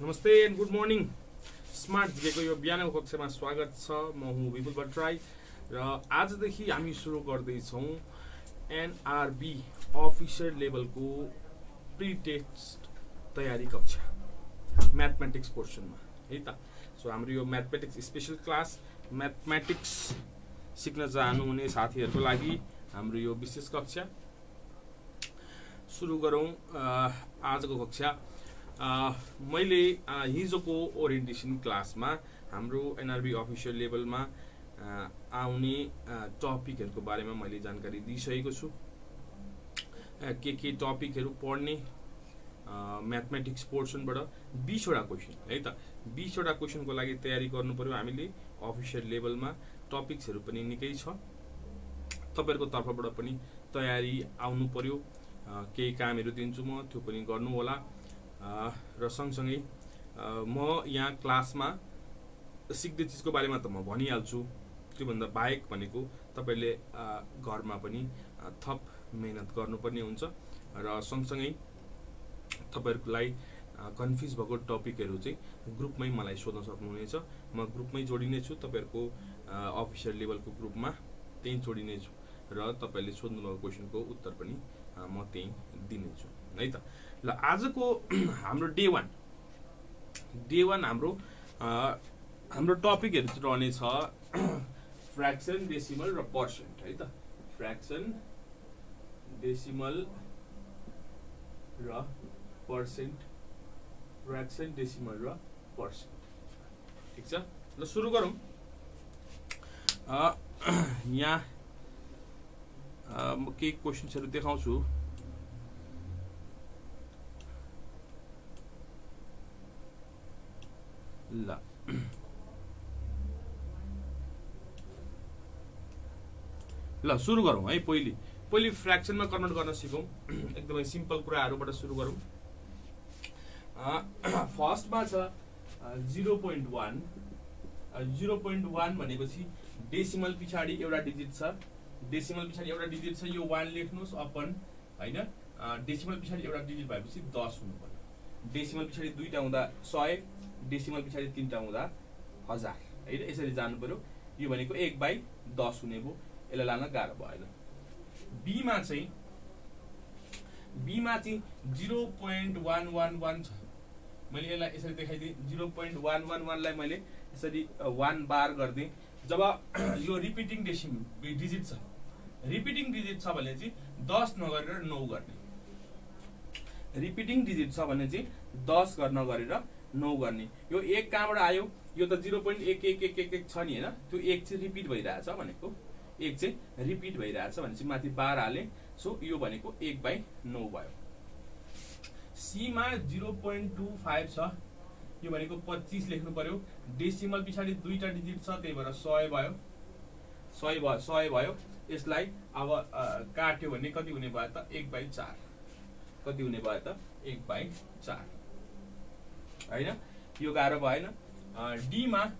नमस्ते and good morning. Smart जिकेको यो बिहानको कक्षामा स्वागत छ। म हुँ विपुल भट्टराई र आजदेखि हामी सुरु गर्दैछौँ एनआरबी अफिसर लेभलको प्री टेस्ट तयारी कक्षा म्याथमेटिक्स पोर्सनमा है त। सो हाम्रो यो म्याथमेटिक्स स्पेशल क्लास म्याथमेटिक्स सिक्न चाहनुहुने साथीहरूको लागि हाम्रो यो विशेष कक्षा सुरु गरौँ। आजको कक्षा मैले हिजोको ओरिएन्टेसन क्लासमा हाम्रो एनआरबी अफिसियल लेभलमा आउने टपिकहरूको बारेमा मैले जानकारी दिइसकेको छु। के टपिकहरू पढ्ने म्याथमेटिक्स पोर्सनबाट 20 वटा क्वेसन है त। 20 वटा क्वेसनको लागि तयारी गर्नु पर्यो हामीले। अफिसियल लेभलमा टपिक्सहरू पनि निकै छ, तपाईहरुको तर्फबाट पनि तयारी आउनु पर्यो। केही कामहरू दिन्छु म, त्यो पनि गर्नु होला। र सँगसँगै म यहाँ क्लासमा सिक्ने चिजको बारेमा त म भनिहाल्छु, त्योभन्दा बाहेक भनेको तपाईले घरमा पनि थप मेहनत गर्नुपर्ने हुन्छ। र सँगसँगै तपाईहरुलाई कन्फ्युज भएको टपिकहरू चाहिँ ग्रुपमै मलाई सोध्न सक्नुहुनेछ। म ग्रुपमै जोडिने छु, तपाईहरुको अफिसियल लेभलको ग्रुपमा त्यही जोडिने छु र तपाईले सोध्नुभएको क्वेसनको उत्तर पनि म त्यही दिनेछु है त। ल आजको हाम्रो डे 1 हाम्रो टपिकहरू चाहिँ रहनेछ फ्र्याक्सन, डेसिमल र पर्सेन्ट है त। फ्र्याक्सन, डेसिमल र पर्सेन्ट, फ्र्याक्सन, डेसिमल र पर्सेन्ट। ठीक छ, ल सुरु गरौँ। यहाँ म केही क्वेसन्सहरू देखाउँछु। ल सुरु गरौँ है। पहिले फ्र्याक्सनमा कन्भर्ट गर्न सिकौँ। एकदमै सिम्पल कुराहरूबाट सुरु गरौँ। फर्स्टमा छ 0.1। 0.1 भनेपछि डेसिमल पछाडि एउटा डिजिट छ। डेसिमल पछाडि एउटा डिजिट छ, यो 1 लेख्नुहोस् अपन हैन। डेसिमल पछाडि एउटा डिजिट भएपछि 10 हुनु पर्यो। डेसिमल पछाडि दुईटा हुँदा 100, डेसिमल पछाडि तीनटा हुँदा 1000 है। यसरी जानु पर्यो। यो भनेको 1/10 हुने भयो। यसलाई लान गाह्रो भएन। बीमा चाहिँ 0.111 छ। मैले यसलाई यसरी देखाइदिएँ। 0.111 लाई मैले यसरी 1 बार गर्दिएँ। जब यो रिपिटिङ डिजिट छ, रिपिटिङ डिजिट छ भने चाहिँ 10 नगरेर 9 गर्ने। रिपिटिङ डिजिट छ भने चाहिँ 10 नगरेर 9 गर्ने। यो 1 कहाँबाट आयो? यो त 0.1111 छ नि हैन। त्यो 1 चाहिँ रिपिट भइरहेछ भनेको, 1 चाहिँ रिपिट भइरहेछ भनेपछि माथि बार हाले। सो यो भनेको 1/9 भयो। सी मा 0.25 छ, यो भनेको 25 लेख्नु पर्यो। डेसिमल पछाडि दुईटा डिजिट छ, त्यही भएर 100 भयो। 100 भयो। यसलाई अब काट्यो भने कति हुने भयो त? 1/4। कति हुने भयो त? 1/4 हैन। यो गाह्रो भएन। डी मा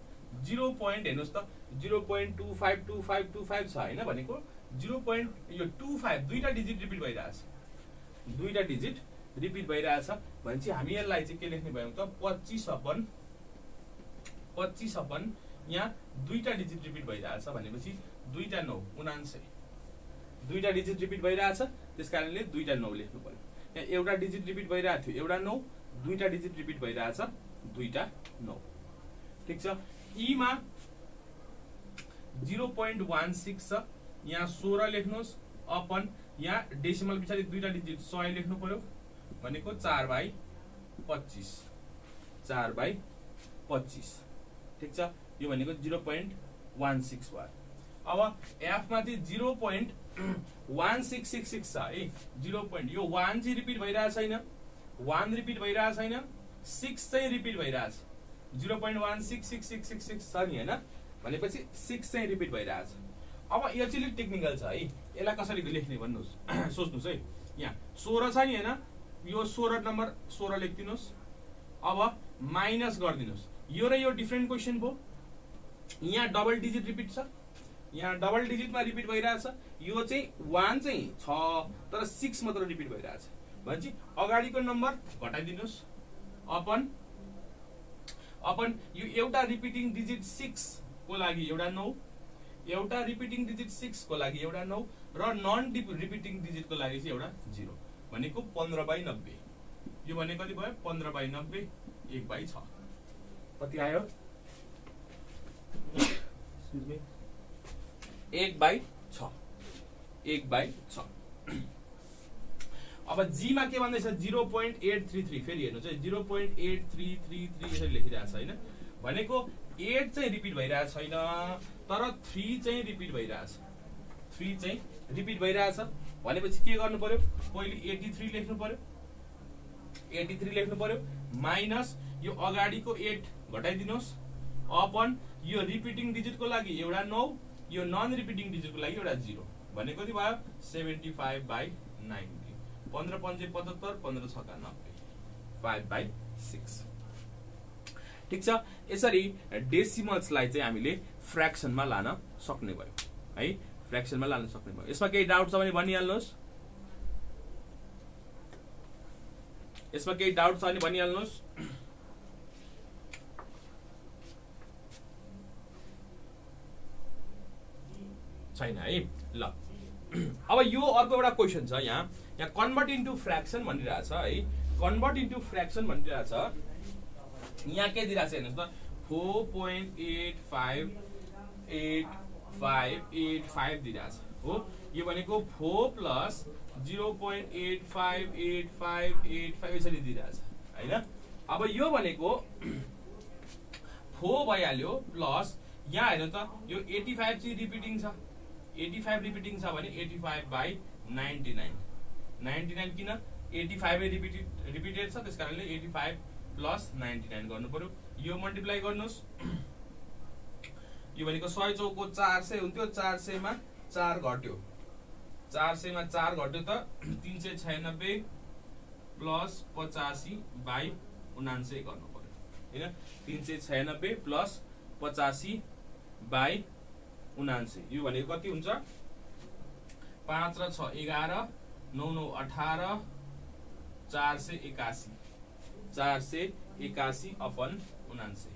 0. हेर्नुहोस् त, 0.252525 छ हैन। भनेको 0.25 दुईटा डिजिट रिपिट भइरहेछ। दुईटा डिजिट रिपिट भइरहेछ भनेपछि हामी यसलाई चाहिँ के लेख्ने भयौँ त? 25 अपन यहाँ दुईटा डिजिट रिपिट भइरहेछ भनेपछि 2 × 9 99। दुईटा डिजिट रिपिट भइरहेछ, त्यसकारणले 2 × 9 लेख्नु पर्यो। यहाँ एउटा डिजिट रिपिट भइरहेको थियो, एउटा 9, दुईटा डिजिट रिपिट भइरहेछ, 2 × 9। ठीक छ। ई मा 0.16 छ, यहाँ 16 लेख्नुहोस् अपन यहाँ डेसिमल पछाडि दुईटा डिजिट 100 लेख्नु पर्यो भनेको 4/25। 4/25 ठीक छ। यो भनेको 0.16 भयो। अब एफ मा चाहिँ 0.1666 छ है। 0. यो 1 चाहिँ रिपिट भइरहेछ छैन, 1 रिपिट भइरहेछ छैन, 6 चाहिँ रिपिट भइरहेछ। 0.166666 छ नि हैन। भनेपछि 6 चाहिँ रिपिट भइरहेछ। अब यो चाहिँ अलिक टेक्निकल छ है। यसलाई कसरी लेख्ने भन्नुहोस्, सोच्नुहोस् है। यहाँ 16 छ नि हैन। यो 16 नम्बर 16 लेखिदिनुहोस्। अब माइनस गरिदिनुहोस्। यो र यो डिफरेन्ट क्वेसन भयो। यहाँ डबल डिजिट रिपिट छ, यहाँ डबल डिजिटमा रिपिट भइरहेछ। यो चाहिँ 1 चाहिँ छ तर 6 मात्र रिपिट भइरहेछ भनेपछि अगाडिको नम्बर घटाइदिनुहोस् अपन अपन यो एउटा रिपिटिङ डिजिट 6 को लागि एउटा 9, एउटा रिपिटिङ डिजिट 6 को लागि एउटा 9 र नन रिपिटिङ डिजिट को लागि चाहिँ एउटा 0 भनेको 15/90। यो भने कति भयो 15/90 1/6 कति आयो 1/6 1/6। अब जी मा के भन्दैछ 0.833 फेरि हेर्नुस् है 0.8333 यसरी लेखिरहेछ हैन भनेको 8 चाहिँ रिपिट भइरहेछ छैन तर 3 चाहिँ रिपिट भइरहेछ 3 चाहिँ रिपिट भइरहेछ भनेपछि के गर्नु पर्यो पहिले 83 लेख्नु पर्यो 83 लेख्नु पर्यो माइनस यो अगाडिको 8 घटाइदिनुस् अपन यो रिपिटिङ डिजिट को लागि एउटा 9 यो नन रिपिटिङ डिजिट को लागि एउटा 0 भने कति भयो 75/90 15×5 = 75 15×6 = 90 5/6। ठीक छ यसरी डेसिमल्सलाई चाहिँ हामीले फ्र्याक्सनमा लान सक्ने भयो है फ्र्याक्सनमा लान सक्ने भयो। यसमा केही डाउट छ भने भनिहाल्नुस् यसमा केही डाउट छ भने भनिहाल्नुस् छैन है ल। अब यो अर्को एउटा क्वेशन छ यहाँ कन्भर्ट इन्टु फ्र्याक्सन भनिरहेछ है कन्भर्ट इन्टु फ्र्याक्सन भनिरहेछ यहाँ के दिइरहेछ हेर्नुस् त 4.858585 दिइरहेछ हो यो भनेको 4 + 0.858585 यसरी दिइरहेछ हैन। अब यो भनेको 4 भइहाल्यो प्लस यहाँ हेर्नु त यो 85 चाहिँ रिपिटिङ छ 85 रिपिटिङ छ भने 85/99 99 किन 85 रिपिटेड छ त्यसकारणले 85 + 99 गर्नु पर्यो यो मल्टिप्लाई गर्नुस् यो भनेको 100 चौको 400 हुन्थ्यो 400 मा 4 घट्यो 400 मा 4 घट्यो त 396 + 85/79 गर्नु पर्यो हैन 396 + 85/79 यो भनेको कति हुन्छ 5 र 6 11 9 9 18 481 481/79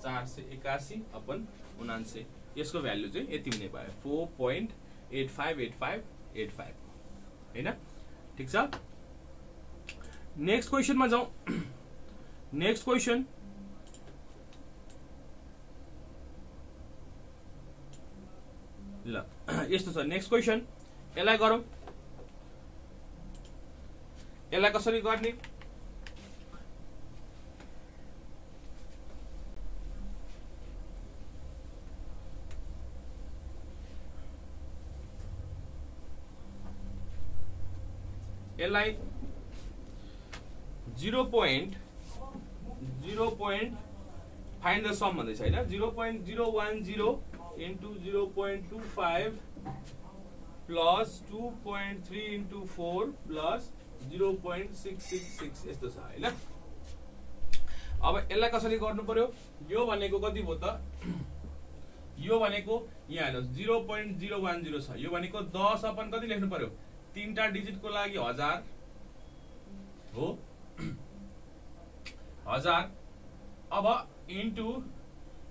481/79 यसको भ्यालु चाहिँ यति हुने भयो 4.858585 हैन। ठीक छ नेक्स्ट क्वेशनमा जाउँ नेक्स्ट क्वेशन ल यस्तो छ नेक्स्ट क्वेशन यसलाई गरौँ यसलाई कसरी गर्ने यसलाई 0. फाइन्ड द सम भन्दैछ हैन 0.010 into 0.25 plus 2.3 into 4 plus 0.666 यस्तो छ हैन। अब यसलाई कसरी गर्नु पर्यो यो भनेको कति भयो त यो भनेको यहाँ हेर्नुस् 0.010 छ यो भनेको 10 अपन कति लेख्नु पर्यो तीनटा डिजिट को लागि 1000 हो 1000 अब इन्टु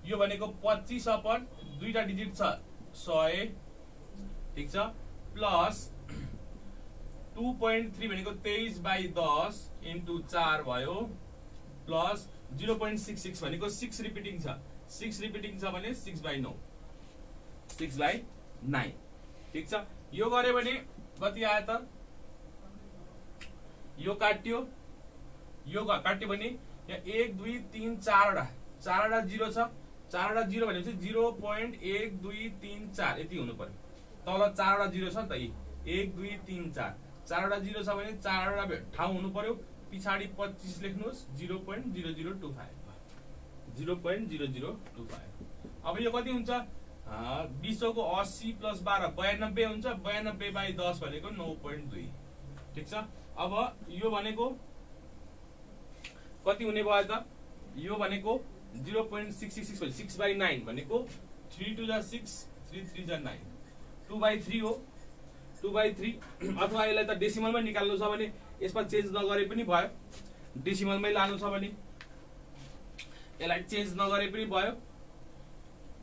यो भनेको 25 अपन दुईटा डिजिट छ 100 ठीक छ प्लस 2.3 भनेको 23/10 इन्टु 4 भयो प्लस 0.66 भनेको 6 रिपिटिङ छ 6 रिपिटिङ छ भने 6/9 6/9 ठीक छ यो गरे भने कति आयो त यो काट्यो यो काट्यो भने यहाँ 1 2 3 4 वटा 0 छ 4 वटा 0 भनेपछि 0.1234 यति हुनु पर्यो तल 4 वटा 0 छ नि त 1 2 3 4 4 वटा 0 छ भने 4 वटा ठाउँ हुनु पर्यो पिछाडी 25 लेख्नुस् 0.0025 0.0025 अब यो कति हुन्छ 20 को 80 + 12 92 हुन्छ 92/10 भनेको 9.2 ठीक छ। अब यो भनेको कति हुने भयो त यो भनेको 0.666 भने 6/9 भनेको 3 2 = 6 3 3 = 9 2/3 हो 2/3 अथवा यसलाई त डेसिमलमै निकाल्नु छ भने यसमा चेन्ज नगरे पनि भयो डेसिमलमै लानु छ भने यसलाई चेन्ज नगरे पनि भयो,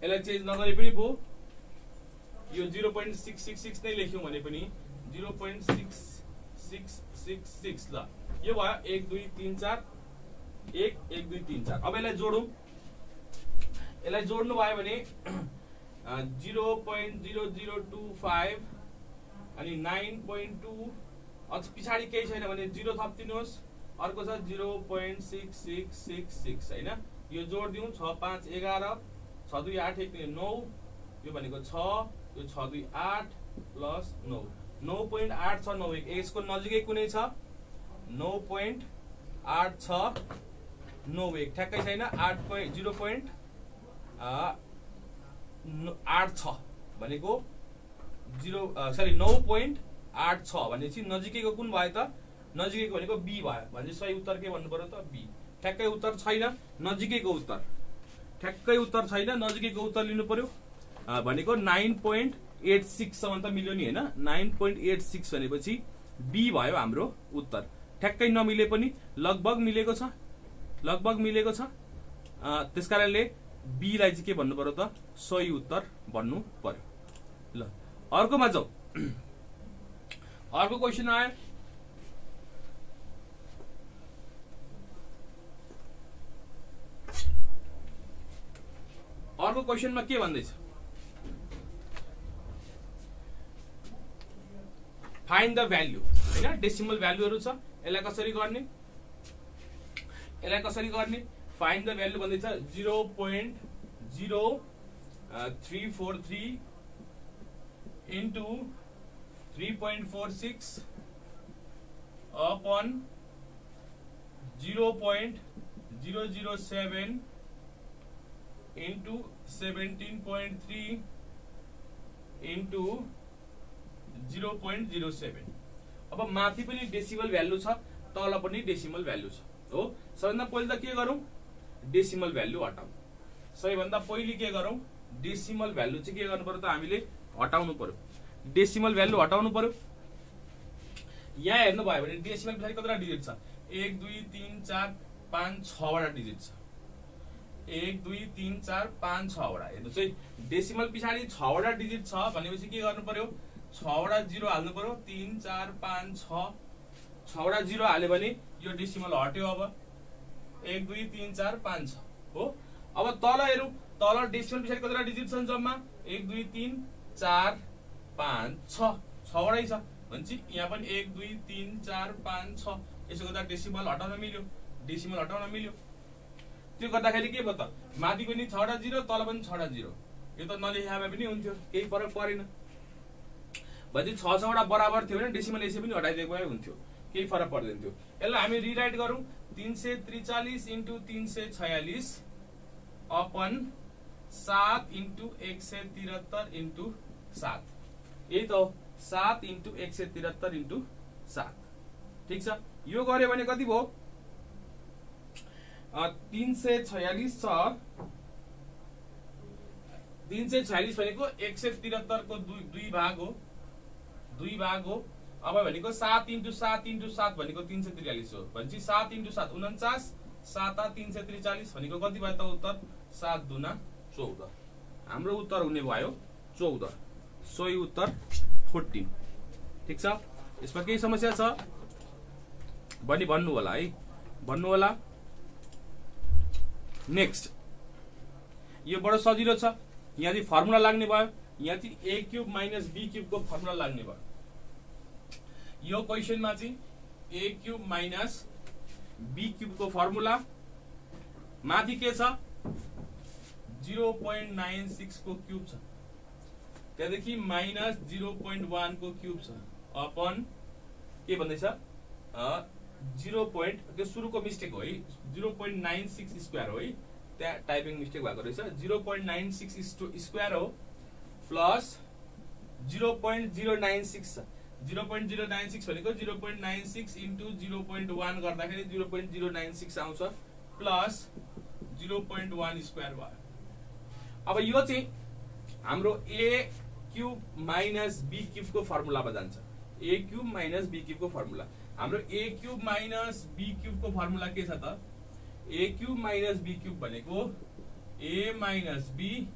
यसलाई चेन्ज नगरे पनि भयो। यो 0.666 नै लेख्यौं भने पनि 0.6666 ल यो भयो 1 2 3 4 1 1 2 3 4। अब यसलाई जोडौं, यसलाई जोड्नु भयो भने 0.0025 अनि 9.2 अझ पछाडी केही छैन भने 0 थप्दिनुहोस्, अर्को छ 0.6666 हैन। यो जोड दिउँ 6 5 11 6 2 8 1 9 यो भनेको 6 यो 6 2 8 प्लस 9 9.8691 यसको नजिकै कुनै छ 9.8691 ठ्याक्कै छैन 0.86 भनेको 9.86 भनेपछि नजिकैको कुन भयो त? नजिकैको भनेको बी भयो भने सही उत्तर के भन्नु पर्यो त? बी। ठ्याक्कै उत्तर छैन, नजिकैको उत्तर, ठ्याक्कै उत्तर छैन, नजिकैको उत्तर लिनु पर्यो भनेको 9.86 सम्म त मिल्यो नि हैन। 9.86 भनेपछि बी भयो हाम्रो उत्तर। ठ्याक्कै नमिले पनि लगभग मिलेको छ, लगभग मिलेको छ। त्यसकारणले बी लाई चाहिँ के भन्नु पर्यो त? सही उत्तर भन्नु पर्यो। ल अर्कोमा जाऊ। अर्को क्वेशन आयो, अर्को क्वेशनमा के भन्दैछ? फाइन्ड द भ्याल्यु हैन, डेसिमल भ्याल्युहरु छ। यसलाई कसरी गर्ने? यसलाई कसरी गर्ने? फाइन्ड द भ्याल्यु भन्दैछ 0.0343 इन्टु 3.46 अपॉन 0.007 इन्टु 17.3 इन्टु 0.07। अब माथि पनि डेसिमल भ्यालु छ, तल पनि डेसिमल भ्यालु छ हो। सबैभन्दा पहिले त के गरौं? डेसिमल भ्यालु हटाऊ। सबैभन्दा पहिले के गरौं? डेसिमल भ्यालु चाहिँ के गर्नु पर्यो त? हामीले हटाउनु पर्यो। डेसिमल भ्यालु हटाउनु पर्यो। यहाँ हेर्नु भयो भने डेसिमल पछाडि कतिवटा डिजिट छ? 1 2 3 4 5 6 वटा डिजिट छ। 1 2 3 4 5 6 वटा। हेर्नुस् है, डेसिमल पछाडि 6 वटा डिजिट छ भनेपछि के गर्नु पर्यो? 6 वटा 0 हाल्नु पर्यो। 3 4 5 6 6 वटा 0 हाल्यो भने यो डेसिमल हट्यो। अब 1 2 3 4 5 6 हो। अब तल हेरौं, तल डेसिमल पछाडि कतिवटा डिजिट छन्? जम्मा 1 2 3 4 5 6 6 वटै छ भनेपछि यहाँ पनि 1 2 3 4 5 6 यसो गर्दा डेसिमल हटाउन मिल्यो, डेसिमल हटाउन मिल्यो। त्यो गर्दाखेरि के भयो त? माथि पनि 6 वटा 0, तल पनि 6 वटा 0। यो त नलेखा भए पनि हुन्थ्यो, केही फरक परेन। भनेपछि 6 वटा बराबर थियो भने डेसिमल यसै पनि हटाइदिएको भए हुन्थ्यो, केही फरक पर्दैन थियो। यसलाई हामी रिराइट गरौं 343 इन्टु 346 अपन 7 इन्टु 173 इन्टु 7। यही त हो 7 इन्टु 173 इन्टु 7। ठीक छ। यो गर्यो भने कति भयो? 346 छ। 346 भनेको 173 को 2 भाग हो, 2 भाग हो। अब भनेको 7 इन्टु 7 इन्टु 7 भनेको 343 हो। भनेपछि 7 इन्टु 7 49, 7 343 भनेको कति भयो त उत्तर? 7 दुना 14। हाम्रो उत्तर हुने भयो 14। सही उत्तर 14। ठीक छ। यसमा केही समस्या छ भने भन्नु होला है, भन्नु होला। नेक्स्ट, यो बडो सजिलो छ। यहाँ चाहिँ फर्मुला लाग्ने भयो। यहाँ चाहिँ a cube minus b cube को फर्मुला लाग्ने भयो। यो क्वेशनमा चाहिँ a cube minus b cube को फर्मुला माथि के छ? 0.96 को क्यूब छ, त्यहाँदेखि माइनस 0.1 को क्यूब छ अपन के भन्दैछ? 0. त्यो सुरुको मिस्टेक हो है, 0.96 स्क्वायर हो है, त्यहाँ टाइपिङ मिस्टेक भएको रहेछ। 0.96 स्क्वायर हो प्लस 0.096 छ। 0.096 भनेको 0.96 इन्टु 0.1 गर्दाखेरि 0.096 आउँछ प्लस 0.1 स्क्वायर भयो। अब यो चाहिँ हाम्रो a cube minus b cube को फर्मुलामा जान्छ। a cube minus b cube को फर्मुला हाम्रो a cube minus b cube को फर्मुला के छ त? A cube minus B cube भनेको A minus B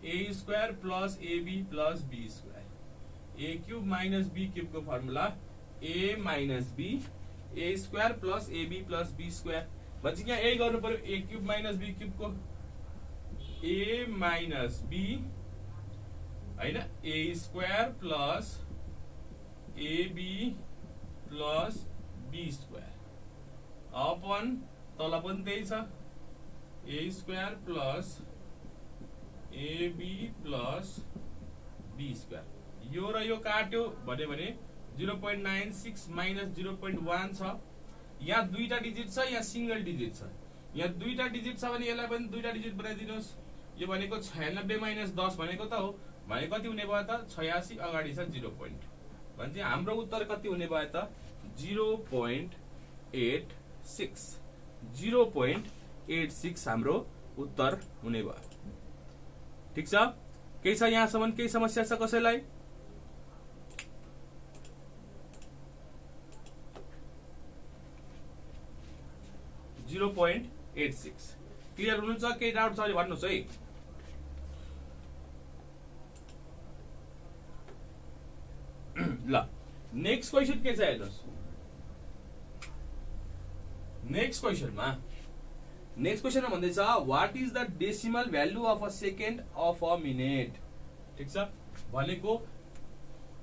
A square plus AB plus B square. A cube minus B cube को formula A minus B A square plus AB plus B square भन्छ। यहाँ यही गर्नु पर्यो, A cube minus B cube को A minus B हैन A square plus AB plus B square अपन तल पनि त्यही छ A square plus AB plus B square. यो र यो काट्यो भने 0.96 माइनस 0.1 छ। यहाँ दुईटा डिजिट छ, यहाँ सिंगल डिजिट छ। यहाँ दुईटा डिजिट छ भने यसलाई पनि दुईटा डिजिट बनाइदिनुहोस्। यो भनेको 96 माइनस 10 भनेको त हो, भने कति हुने भयो त 86, अगाडि छ 0 पोइन्ट भने हाम्रो उत्तर कति हुने भयो त 0.86 0.86 हाम्रो उत्तर हुने भयो। ठीक छ, केही छ यहाँसम्म? केही समस्या छ कसैलाई? क्लियर हुनुहुन्छ? केही डाउट छ भने भन्नुहोस् है। ल नेक्स्ट क्वेशन के छ हेर्नुहोस्। नेक्स्ट क्वेशनमा भन्दैछ what is the decimal value of a second of a minute. ठीक छ, भनेको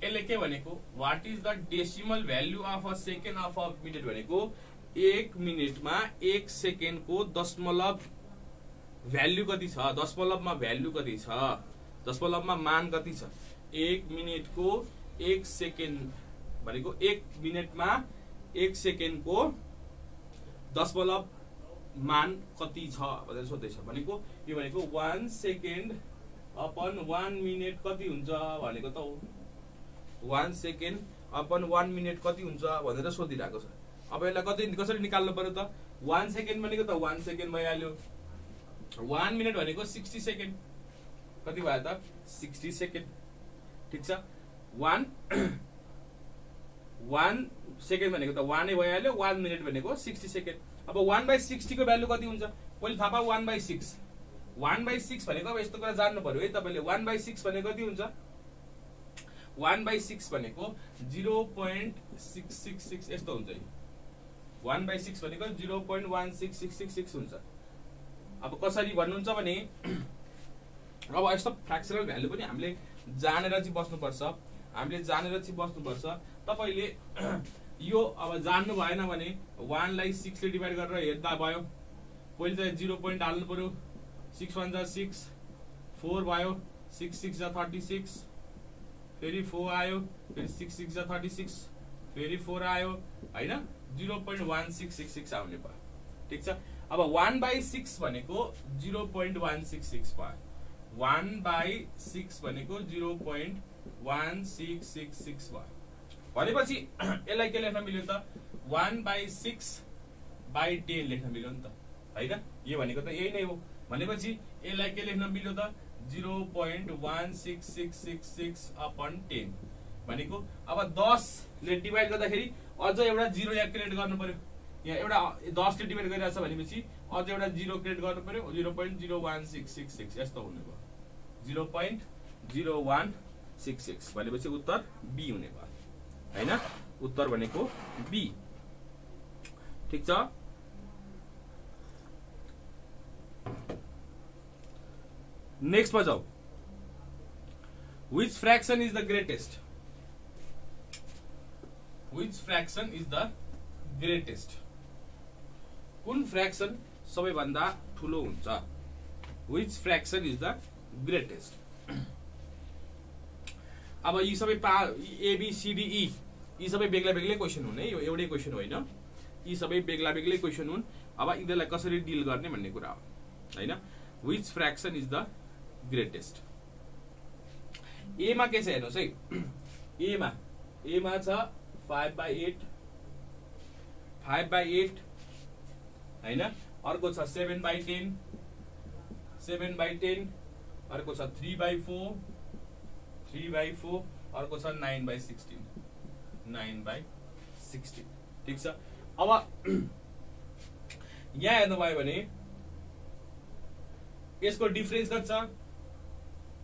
यसले के भनेको what is the decimal value of a second of a minute भनेको 1 मिनेटमा 1 सेकेन्डको दशमलव भ्यालु कति छ, दशमलवमा भ्यालु कति छ, दशमलवमा मान कति छ। 1 मिनेटको 1 सेकेन्ड भनेको 1 मिनेटमा 1 सेकेन्डको दशमलव मान कति छ भनेर सोध्दैछ। भनेको यो भनेको 1 सेकेन्ड अपन 1 मिनेट कति हुन्छ भनेको त हो। 1 सेकेन्ड अपन 1 मिनेट कति हुन्छ भनेर सोधिरहेको छ। अब यसलाई कसरी निकाल्नु पर्यो त? 1 सेकेन्ड भनेको त 1 सेकेन्ड भइहाल्यो। 1 मिनेट भनेको 60 सेकेन्ड, कति भयो त 60 सेकेन्ड। ठीक छ, 1 सेकेन्ड भनेको त 1 नै भइहाल्यो। 1 मिनेट भनेको 60 सेकेन्ड। अब 1/60 को भ्यालु कति हुन्छ? पहिले थाहा पाऊ 1/6 भनेको अब यस्तो कुरा जान्नु पर्यो है तपाईले। 1/6 भनेको कति हुन्छ? 1/6 भनेको 0.666 यस्तो हुन्छ। 1/6 भनेको 0.16666 हुन्छ। अब कसरी भन्नुहुन्छ भने अब यस्तो फ्र्याक्सनल भ्यालु पनि हामीले जानेर चाहिँ बस्नुपर्छ। तपाईले यो अब जान्नु भएन भने 1 लाई 6 ले डिभाइड गरेर हेर्दा भयो। पहिले त 0 पोइन्ट हाल्नु पर्यो। 6 1 जा 6 4 भयो। 6 6 जा 36 फेरि 4 आयो, फेरि 6 6 जा 36 फेरि 4 आयो हैन, 0.1666 आउने भयो। ठीक छ, अब 1/6 भनेको 0.166 भयो। 1/6 भनेको 0.1666 भयो। भनेपछि यसलाई के लेख्न मिल्यो त 1/6/10 लेख्न मिल्यो नि त हैन। यो भनेको त यही नै हो। भनेपछि यसलाई के लेख्न मिल्यो त 0.16666 अपन 10 भनेको अब 10 ले डिभाइड गर्दाखेरि अझ एउटा 0 यहाँ क्रिएट गर्नु पर्यो। यहाँ एउटा 10 ले डिभाइड गरिरहेछ भनेपछि अझ एउटा 0 क्रिएट गर्नु पर्यो। 0.01666 यस्तो हुने भयो। 0.0166 भनेपछि उत्तर बी हुने भयो हैन। उत्तर भनेको बी। ठीक छ, नेक्स्ट मा जाऊ। Which fraction is the greatest? Which fraction is the greatest? कुन फ्र्याक्सन सबैभन्दा ठुलो हुन्छ? Which fraction is the greatest? अब यी सबै A B C D E यी सबै बेग्ला बेग्लै क्वेशन हुन् है, यो एउटै क्वेशन होइन। यी सबै बेग्ला बेग्लै क्वेशन हुन्। अब यिनीहरूलाई कसरी डिल गर्ने भन्ने कुरा हो हैन। Which fraction is the greatest? ए मा के छ हेर्नुस् है। ए मा छ 5/8 हैन। अर्को छ 7/10 अर्को छ 3/4 अर्को छ 9/16 ठीक छ। अब यहाँ हेर्नुभयो भने यसको डिफरेन्स कति छ,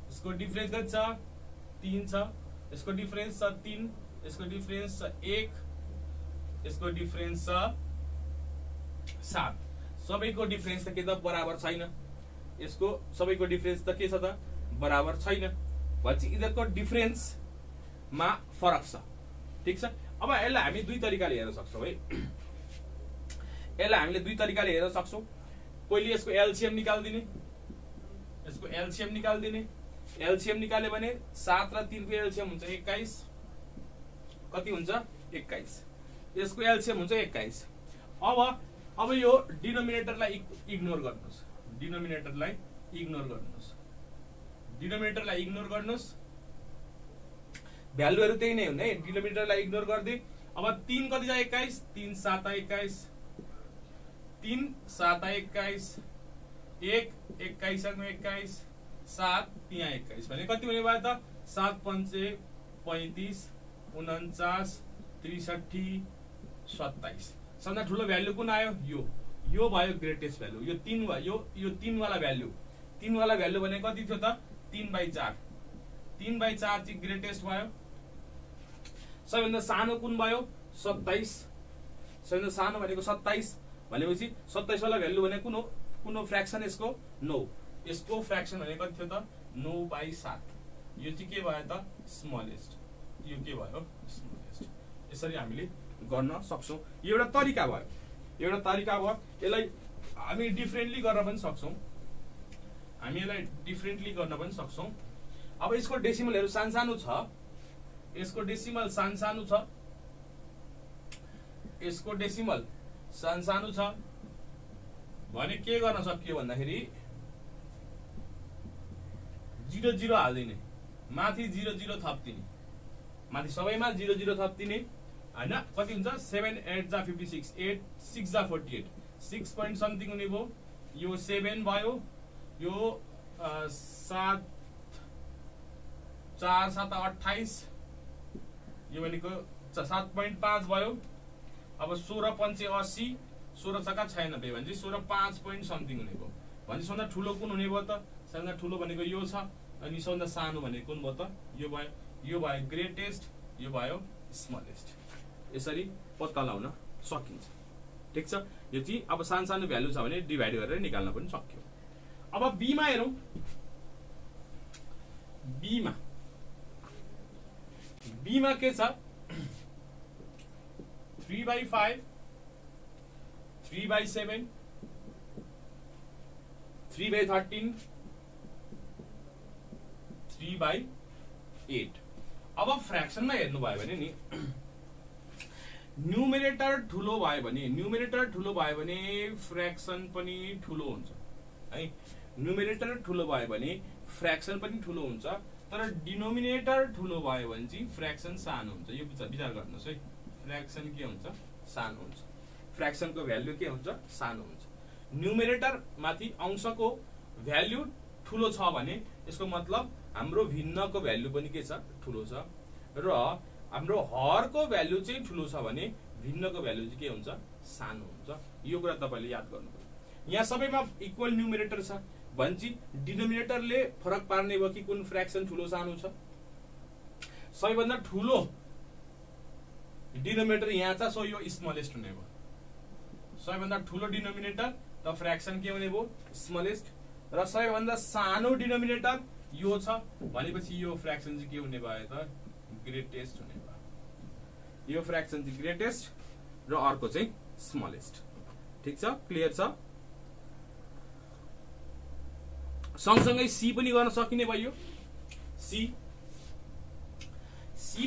यसको डिफरेन्स कति छ 3 छ, यसको डिफरेन्स छ 3, यसको डिफरेन्स छ 1, यसको डिफरेन्स छ 7। सबैको डिफरेन्स त के त बराबर छैन, यसको सबैको डिफरेन्स त के छ त बराबर छैन, भनेपछि यिनीहरुको डिफरेन्स मा फरक छ। ठीक छ, अब यसलाई हामी दुई तरिकाले हेर्न सक्छौं है। यसलाई हामीले दुई तरिकाले हेर्न सक्छौं। पहिले यसको एलसीएम निकाल्दिने, यसको एलसीएम निकाल्दिने। एलसीएम निकाल्यो भने 7 र 3 को एलसीएम हुन्छ 21, कति हुन्छ 21। यसको एलसीएम हुन्छ 21। अब यो डिनोमिनेटरलाई इग्नोर गर्नुस्, डिनोमिनेटरलाई इग्नोर गर्नुस्, डिनोमिनेटरलाई इग्नोर गर्नुस्। भ्यालुहरु त्यही नै हुने, डिनोमिनेटरलाई इग्नोर गर्दै। अब 3 कति छ 21, 3 7 21, 3 7 21, 1 21 सँग 21, 7 यहाँ 21 भने कति हुने भयो त 7 5 35 49 63 27। सबभन्दा ठुलो भ्यालु कुन आयो, यो भयो ग्रेटेस्ट भ्यालु। यो 3 भयो, यो 3 वाला भ्यालु, 3 वाला भ्यालु भने कति थियो त 3/4, 3/4 चाहिँ ग्रेटेस्ट भयो। सबैभन्दा सानो कुन भयो 27, सबैभन्दा सानो भनेको 27 भनेपछि 27 वाला भ्यालु भने कुन हो फ्र्याक्सन यसको 9, यसको फ्र्याक्सन भने कति थियो त 9/7। यो चाहिँ के भयो त स्मलेस्ट, यो के भयो स्मलेस्ट। यसरी हामीले गर्न सक्छौं। यो एउटा तरिका भयो, एउटा तरिका भयो। यसलाई हामी डिफरेन्टली गर्न पनि सक्छौं, हामी यसलाई डिफरेन्टली गर्न पनि सक्छौं। अब यसको डेसिमलहरु सानसानो छ, यसको डेसिमल सानसानो छ, यसको डेसिमल सानसानो छ भने के गर्न सकियो भन्दाखेरि 0 हाल्दिने, माथि 0 थप्दिने, माथि सबैमा 0 थप्दिने हैन। कति हुन्छ 7 8 जा 56, 8 6 जा 48, 6 point समथिङ हुने भयो। यो 7 भयो, यो 7 4 7 28, यो भनेको 7.5 भयो। अब 16 5 80, 16 छक्का 96 भने चाहिँ 16 5 point समथिङ हुने भयो। भने सबभन्दा ठुलो कुन हुने भयो त, सबभन्दा ठुलो भनेको यो छ, अनि सबभन्दा सानो भनेको कुन भयो त यो भयो। यो भयो ग्रेटेस्ट, यो भयो स्मलेस्ट। यसरी पत्ता लगाउन सकिन्छ। ठीक छ, यो चाहिँ अब सानो भ्यालु छ भने डिभाइड गरेर निकाल्न पनि सक्यो। अब बी मा हेरौं, बी मा के छ 3/5, 3/7, 3/13, 3/8। अब फ्र्याक्सनमा हेर्नु भयो भने नि न्युमेरेटर ठुलो भयो भने फ्र्याक्सन पनि ठुलो हुन्छ है। न्युमेरेटर ठुलो भयो भने फ्र्याक्सन पनि ठुलो हुन्छ, तर डिनोमिनेटर ठुलो भयो भने चाहिँ फ्र्याक्सन सानो हुन्छ। यो विचार गर्नुस् है, फ्र्याक्सन के हुन्छ सानो हुन्छ, फ्र्याक्सनको भ्यालु के हुन्छ सानो हुन्छ। न्युमेरेटर माथि अंशको भ्यालु ठुलो छ भने यसको मतलब हाम्रो भिन्नको भ्यालु पनि के छ ठुलो छ, र हाम्रो हरको भ्यालु चाहिँ ठुलो छ भने भिन्नको भ्यालु चाहिँ के हुन्छ सानो हुन्छ। यो कुरा तपाईले याद गर्नुपर्छ। यहाँ सबैमा इक्वल न्युमेरेटर छ भने डिनोमिनेटरले फरक पार्ने भयो कि कुन फ्र्याक्सन ठुलो सानो छ। सबैभन्दा ठुलो डिनोमिनेटर यहाँ छ, सो यो स्मलेस्ट हुने भयो। सबैभन्दा ठुलो डिनोमिनेटर त फ्र्याक्सन के हुने भयो स्मलेस्ट, र सबैभन्दा सानो डिनोमिनेटर यो छ भनेपछि यो फ्र्याक्सन चाहिँ के हुने भयो त ग्रेटेस्ट हुने भयो। यो फ्र्याक्सन चाहिँ ग्रेटेस्ट र अर्को चाहिँ स्मलेस्ट। ठीक छ, क्लियर छ। सँगसँगै सी पनि गर्न सकिने भयो, सी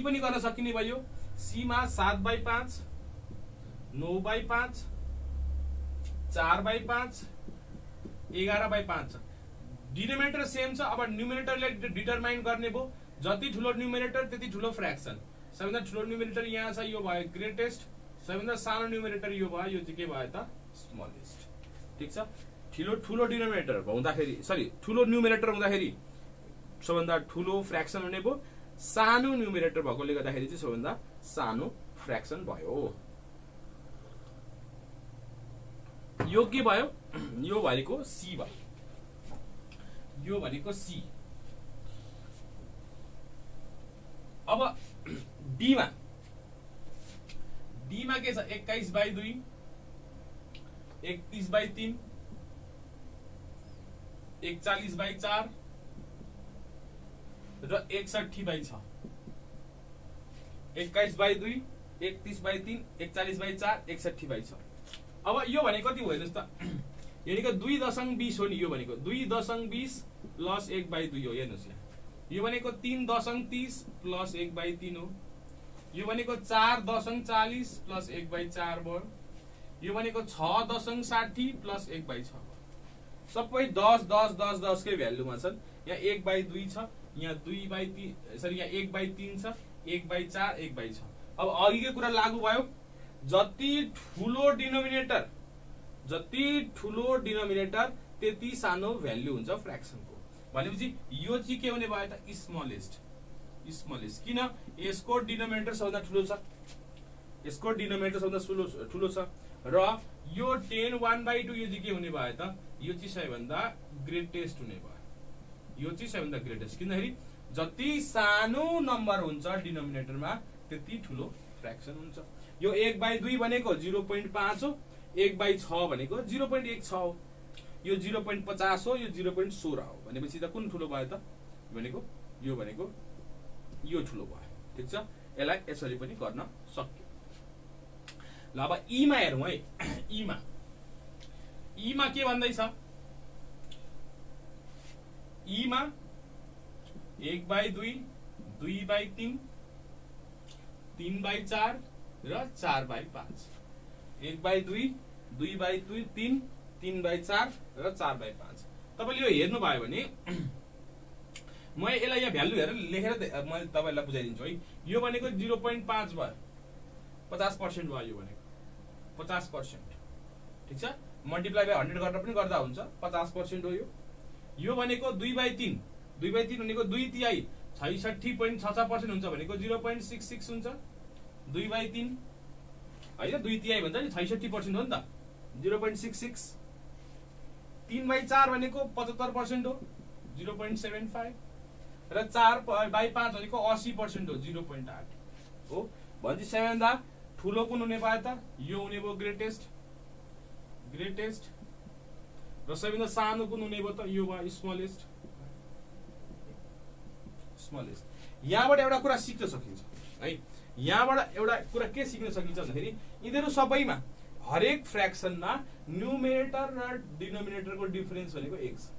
पनि गर्न सकिने भयो। सी मा 7/5, 9/5, 4/5, 11/5 छ। डिनोमिनेटर सेम छ। अब न्युमेरेटरले डिटरमाइन गर्ने भयो जति ठुलो न्युमेरेटर त्यति ठुलो फ्र्याक्सन। सबैभन्दा ठुलो न्युमेरेटर यहाँ छ, यो भयो ग्रेटेस्ट। सबैभन्दा सानो न्युमेरेटर यो भयो, यो चाहिँ के भयो त स्मलेस्ट। ठीक छ, ठुलो डिनोमिनेटर हुँदाखेरि ठुलो न्युमेरेटर हुँदाखेरि सबभन्दा ठुलो फ्र्याक्सन हुने भयो, सानो न्युमेरेटर भएकोले गर्दाखेरि चाहिँ सबभन्दा सानो फ्र्याक्सन भयो। यो के भयो, यो भनेको सी भयो, यो भनेको सी। अब डीमा के छ 21/2, 31/3, 41/4 र 61/6। 21/2, 31/3, 41/4, 61/6। अब यो भनेको कति भयो हेर्नुस् त, यो भनेको 2.20 हो नि, यो भनेको 2.20 प्लस 1/2 हो। हेर्नुस् यहाँ, यो भनेको 3.30 प्लस 1/3 हो। यो भनेको 4.40 प्लस 1/4 भयो। यो भनेको 6.60 प्लस 1/6 भयो। सबै 10 10 10 10 कै भ्यालुमा छन्। यहाँ 1/2 छ, यहाँ 2/3 सरी यहाँ 1/3 छ, 1/4, 1/6। अब अघिकै कुरा लागू भयो, जति ठुलो डिनोमिनेटर त्यति सानो भ्यालु हुन्छ फ्र्याक्सनको। भनेपछि यो चाहिँ के हुने भयो त, स्मलेस्ट। किन? यसको डिनोमिनेटर सबभन्दा ठुलो छ, यसको डिनोमिनेटर सबभन्दा ठुलो छ र यो 10 1/2 यो चाहिँ के हुने भयो त, यो चाहिँ सबैभन्दा ग्रेटेस्ट हुने भयो। यो चाहिँ सबैभन्दा ग्रेटेस्ट, किनभने जति सानो नम्बर हुन्छ डिनोमिनेटरमा त्यति ठुलो फ्र्याक्सन हुन्छ। यो 1/2 भनेको 0.5 हो, 1/6 भनेको 0.16 हो, यो 0.50 हो, यो 0.16 हो। भनेपछि त कुन ठुलो भयो त, यो भनेको यो ठुलो भयो। ठिक छ, यसलाई यसरी पनि गर्न सक्यो। ल अब ईमा हेरौँ है। ईमा के भन्दैछ, ईमा 1/2, 2/3, 3/4 र 4/5। 1/2, 2/3, 3/4 र 4/5। तपाईले यो हेर्नु भयो भने म यसलाई यहाँ भ्यालु हेरेर लेखेर मैले तपाईहरुलाई बुझाइदिन्छु है। यो भनेको 0.5 भयो, 50% भयो। यो भनेको 50%। ठीक छ, मल्टिप्लाई बाइ 100 गरेर पनि गर्दा हुन्छ, 50% हो। यो भनेको 2/3, 2/3 भनेको 2/3 66.66% हुन्छ भनेको 0.66 हुन्छ। 2/3 हैन, 2/3 भन्छ नि 66% हो नि त, 0.66। 3/4 भनेको 75% हो, 0.75 र 4/5 भनेको 80% हो, 0.8 हो। भनेपछि सबैभन्दा ठुलो कुन हुने भयो त, यो हुने भयो ग्रेटेस्ट र सबैभन्दा सानो कुन हुने भयो त, यो भयो स्मलेस्ट। यहाँबाट एउटा कुरा सिक्न सकिन्छ है। यहाँबाट एउटा कुरा के सिक्न सकिन्छ भन्दाखेरि यिनीहरू सबैमा हरेक फ्र्याक्सनमा न्युमेरेटर र डिनोमिनेटरको डिफरेन्स भनेको 1 छ।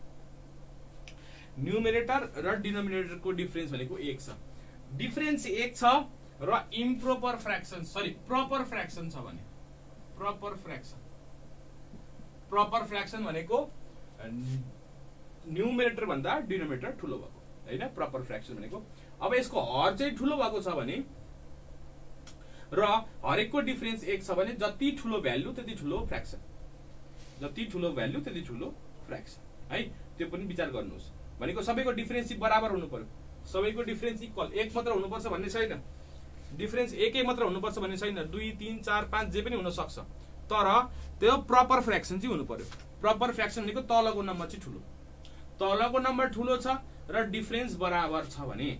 न्युमेरेटर र डिनोमिनेटरको डिफरेन्स भनेको 1 छ। डिफरेन्स 1 छ र इम्प्रोपर फ्र्याक्सन प्रपर फ्र्याक्सन छ भने प्रपर फ्र्याक्सन भनेको न्युमेरेटर भन्दा डिनोमिनेटर ठुलो भएको हैन, प्रपर फ्र्याक्सन भनेको। अब यसको हर चाहिँ ठुलो भएको छ भने र हरेकको डिफरेन्स 1 छ भने जति ठुलो भ्यालु त्यति ठुलो फ्र्याक्सन, है। त्यो पनि विचार गर्नुहोस्। भनेको सबैको डिफरेन्स बराबर हुनु पर्यो, सबैको डिफरेन्स इक्वल। 1 मात्र हुनुपर्छ भन्ने छैन, डिफरेन्स 1 मात्र हुनुपर्छ भन्ने छैन, 2 3 4 5 जे पनि हुन सक्छ। तर त्यो प्रपर फ्र्याक्सन चाहिँ हुनु पर्यो। प्रपर फ्र्याक्सन भनेको तलको नम्बर चाहिँ ठुलो, तलको नम्बर ठुलो छ र डिफरेन्स बराबर छ भने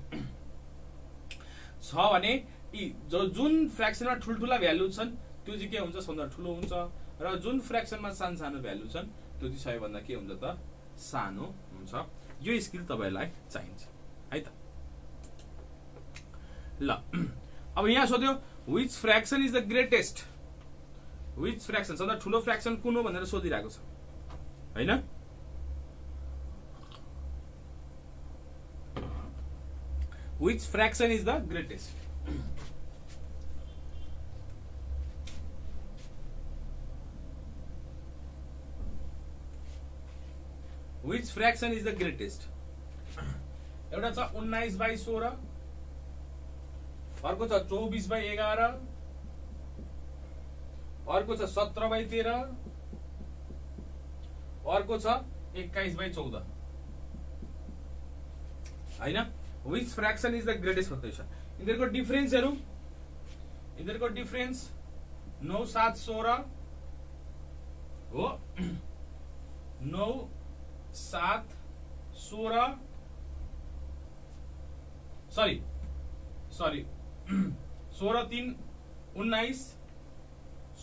जुन फ्र्याक्सनमा ठुल्ठुला भ्यालु छन् त्यो चाहिँ के हुन्छ, सबभन्दा ठुलो हुन्छ र जुन फ्र्याक्सनमा सानो भ्यालु छन् त्यो चाहिँ सबैभन्दा के हुन्छ त, सानो हुन्छ। यो स्किल तपाईहरुलाई चाहिन्छ है त। ल अब यहाँ सोध्यो which fraction is the greatest, which fraction सबभन्दा ठुलो फ्र्याक्सन कुन हो भनेर सोधिरहेको छ हैन। Which fraction is the greatest? Which fraction is the greatest? एउटा छ 19/16, अर्को छ 24/11, अर्को छ 17/13, अर्को छ 21/14 हैन। Which fraction is the greatest भन्दैछ। यिनीहरुको डिफरेन्सहरु, यिनीहरुको डिफरेन्स 9 7 16, हो 9 7 16 सरी 16 3 19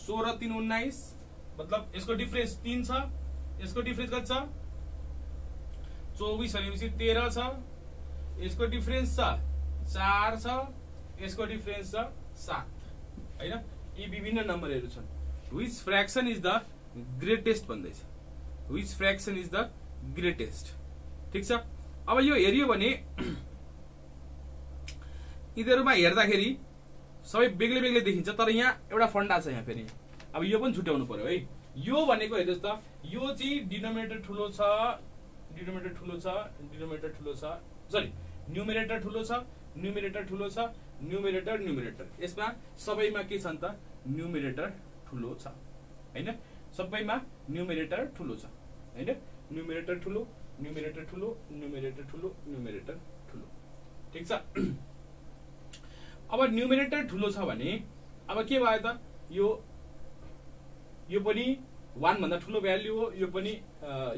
16 3 19 मतलब यसको डिफरेन्स 3 छ, यसको डिफरेन्स कति छ 24 भनेपछि 13 छ, यसको डिफरेन्स छ 4 छ, यसको डिफरेन्स छ 7 हैन। यी विभिन्न नम्बरहरू छन्। Which fraction is the greatest भन्दैछ, which fraction is the greatest. ठीक छ। अब यो हेरियो भने यिनीहरुमा हेर्दाखेरि सबै बेग्लै बेग्लै देखिन्छ, तर यहाँ एउटा फन्डा छ यहाँ फेरि। अब यो पनि छुट्याउनु पर्यो है। यो भनेको हेर्नुस् त, यो चाहिँ डिनोमिनेटर ठुलो छ, डिनोमिनेटर ठुलो छ, डिनोमिनेटर ठुलो छ, सरी न्युमेरेटर ठुलो छ, न्युमेरेटर ठुलो छ, न्युमेरेटर न्युमेरेटर, यसमा सबैमा के छ त न्युमेरेटर ठुलो छ हैन। सबैमा न्युमेरेटर ठुलो छ हैन। न्युमेरेटर ठुलो, न्युमेरेटर ठुलो, न्युमेरेटर ठुलो, न्युमेरेटर ठुलो। ठीक छ। अब न्युमेरेटर ठुलो छ भने अब के भयो त, यो पनि 1 भन्दा ठुलो भ्यालु हो, यो पनि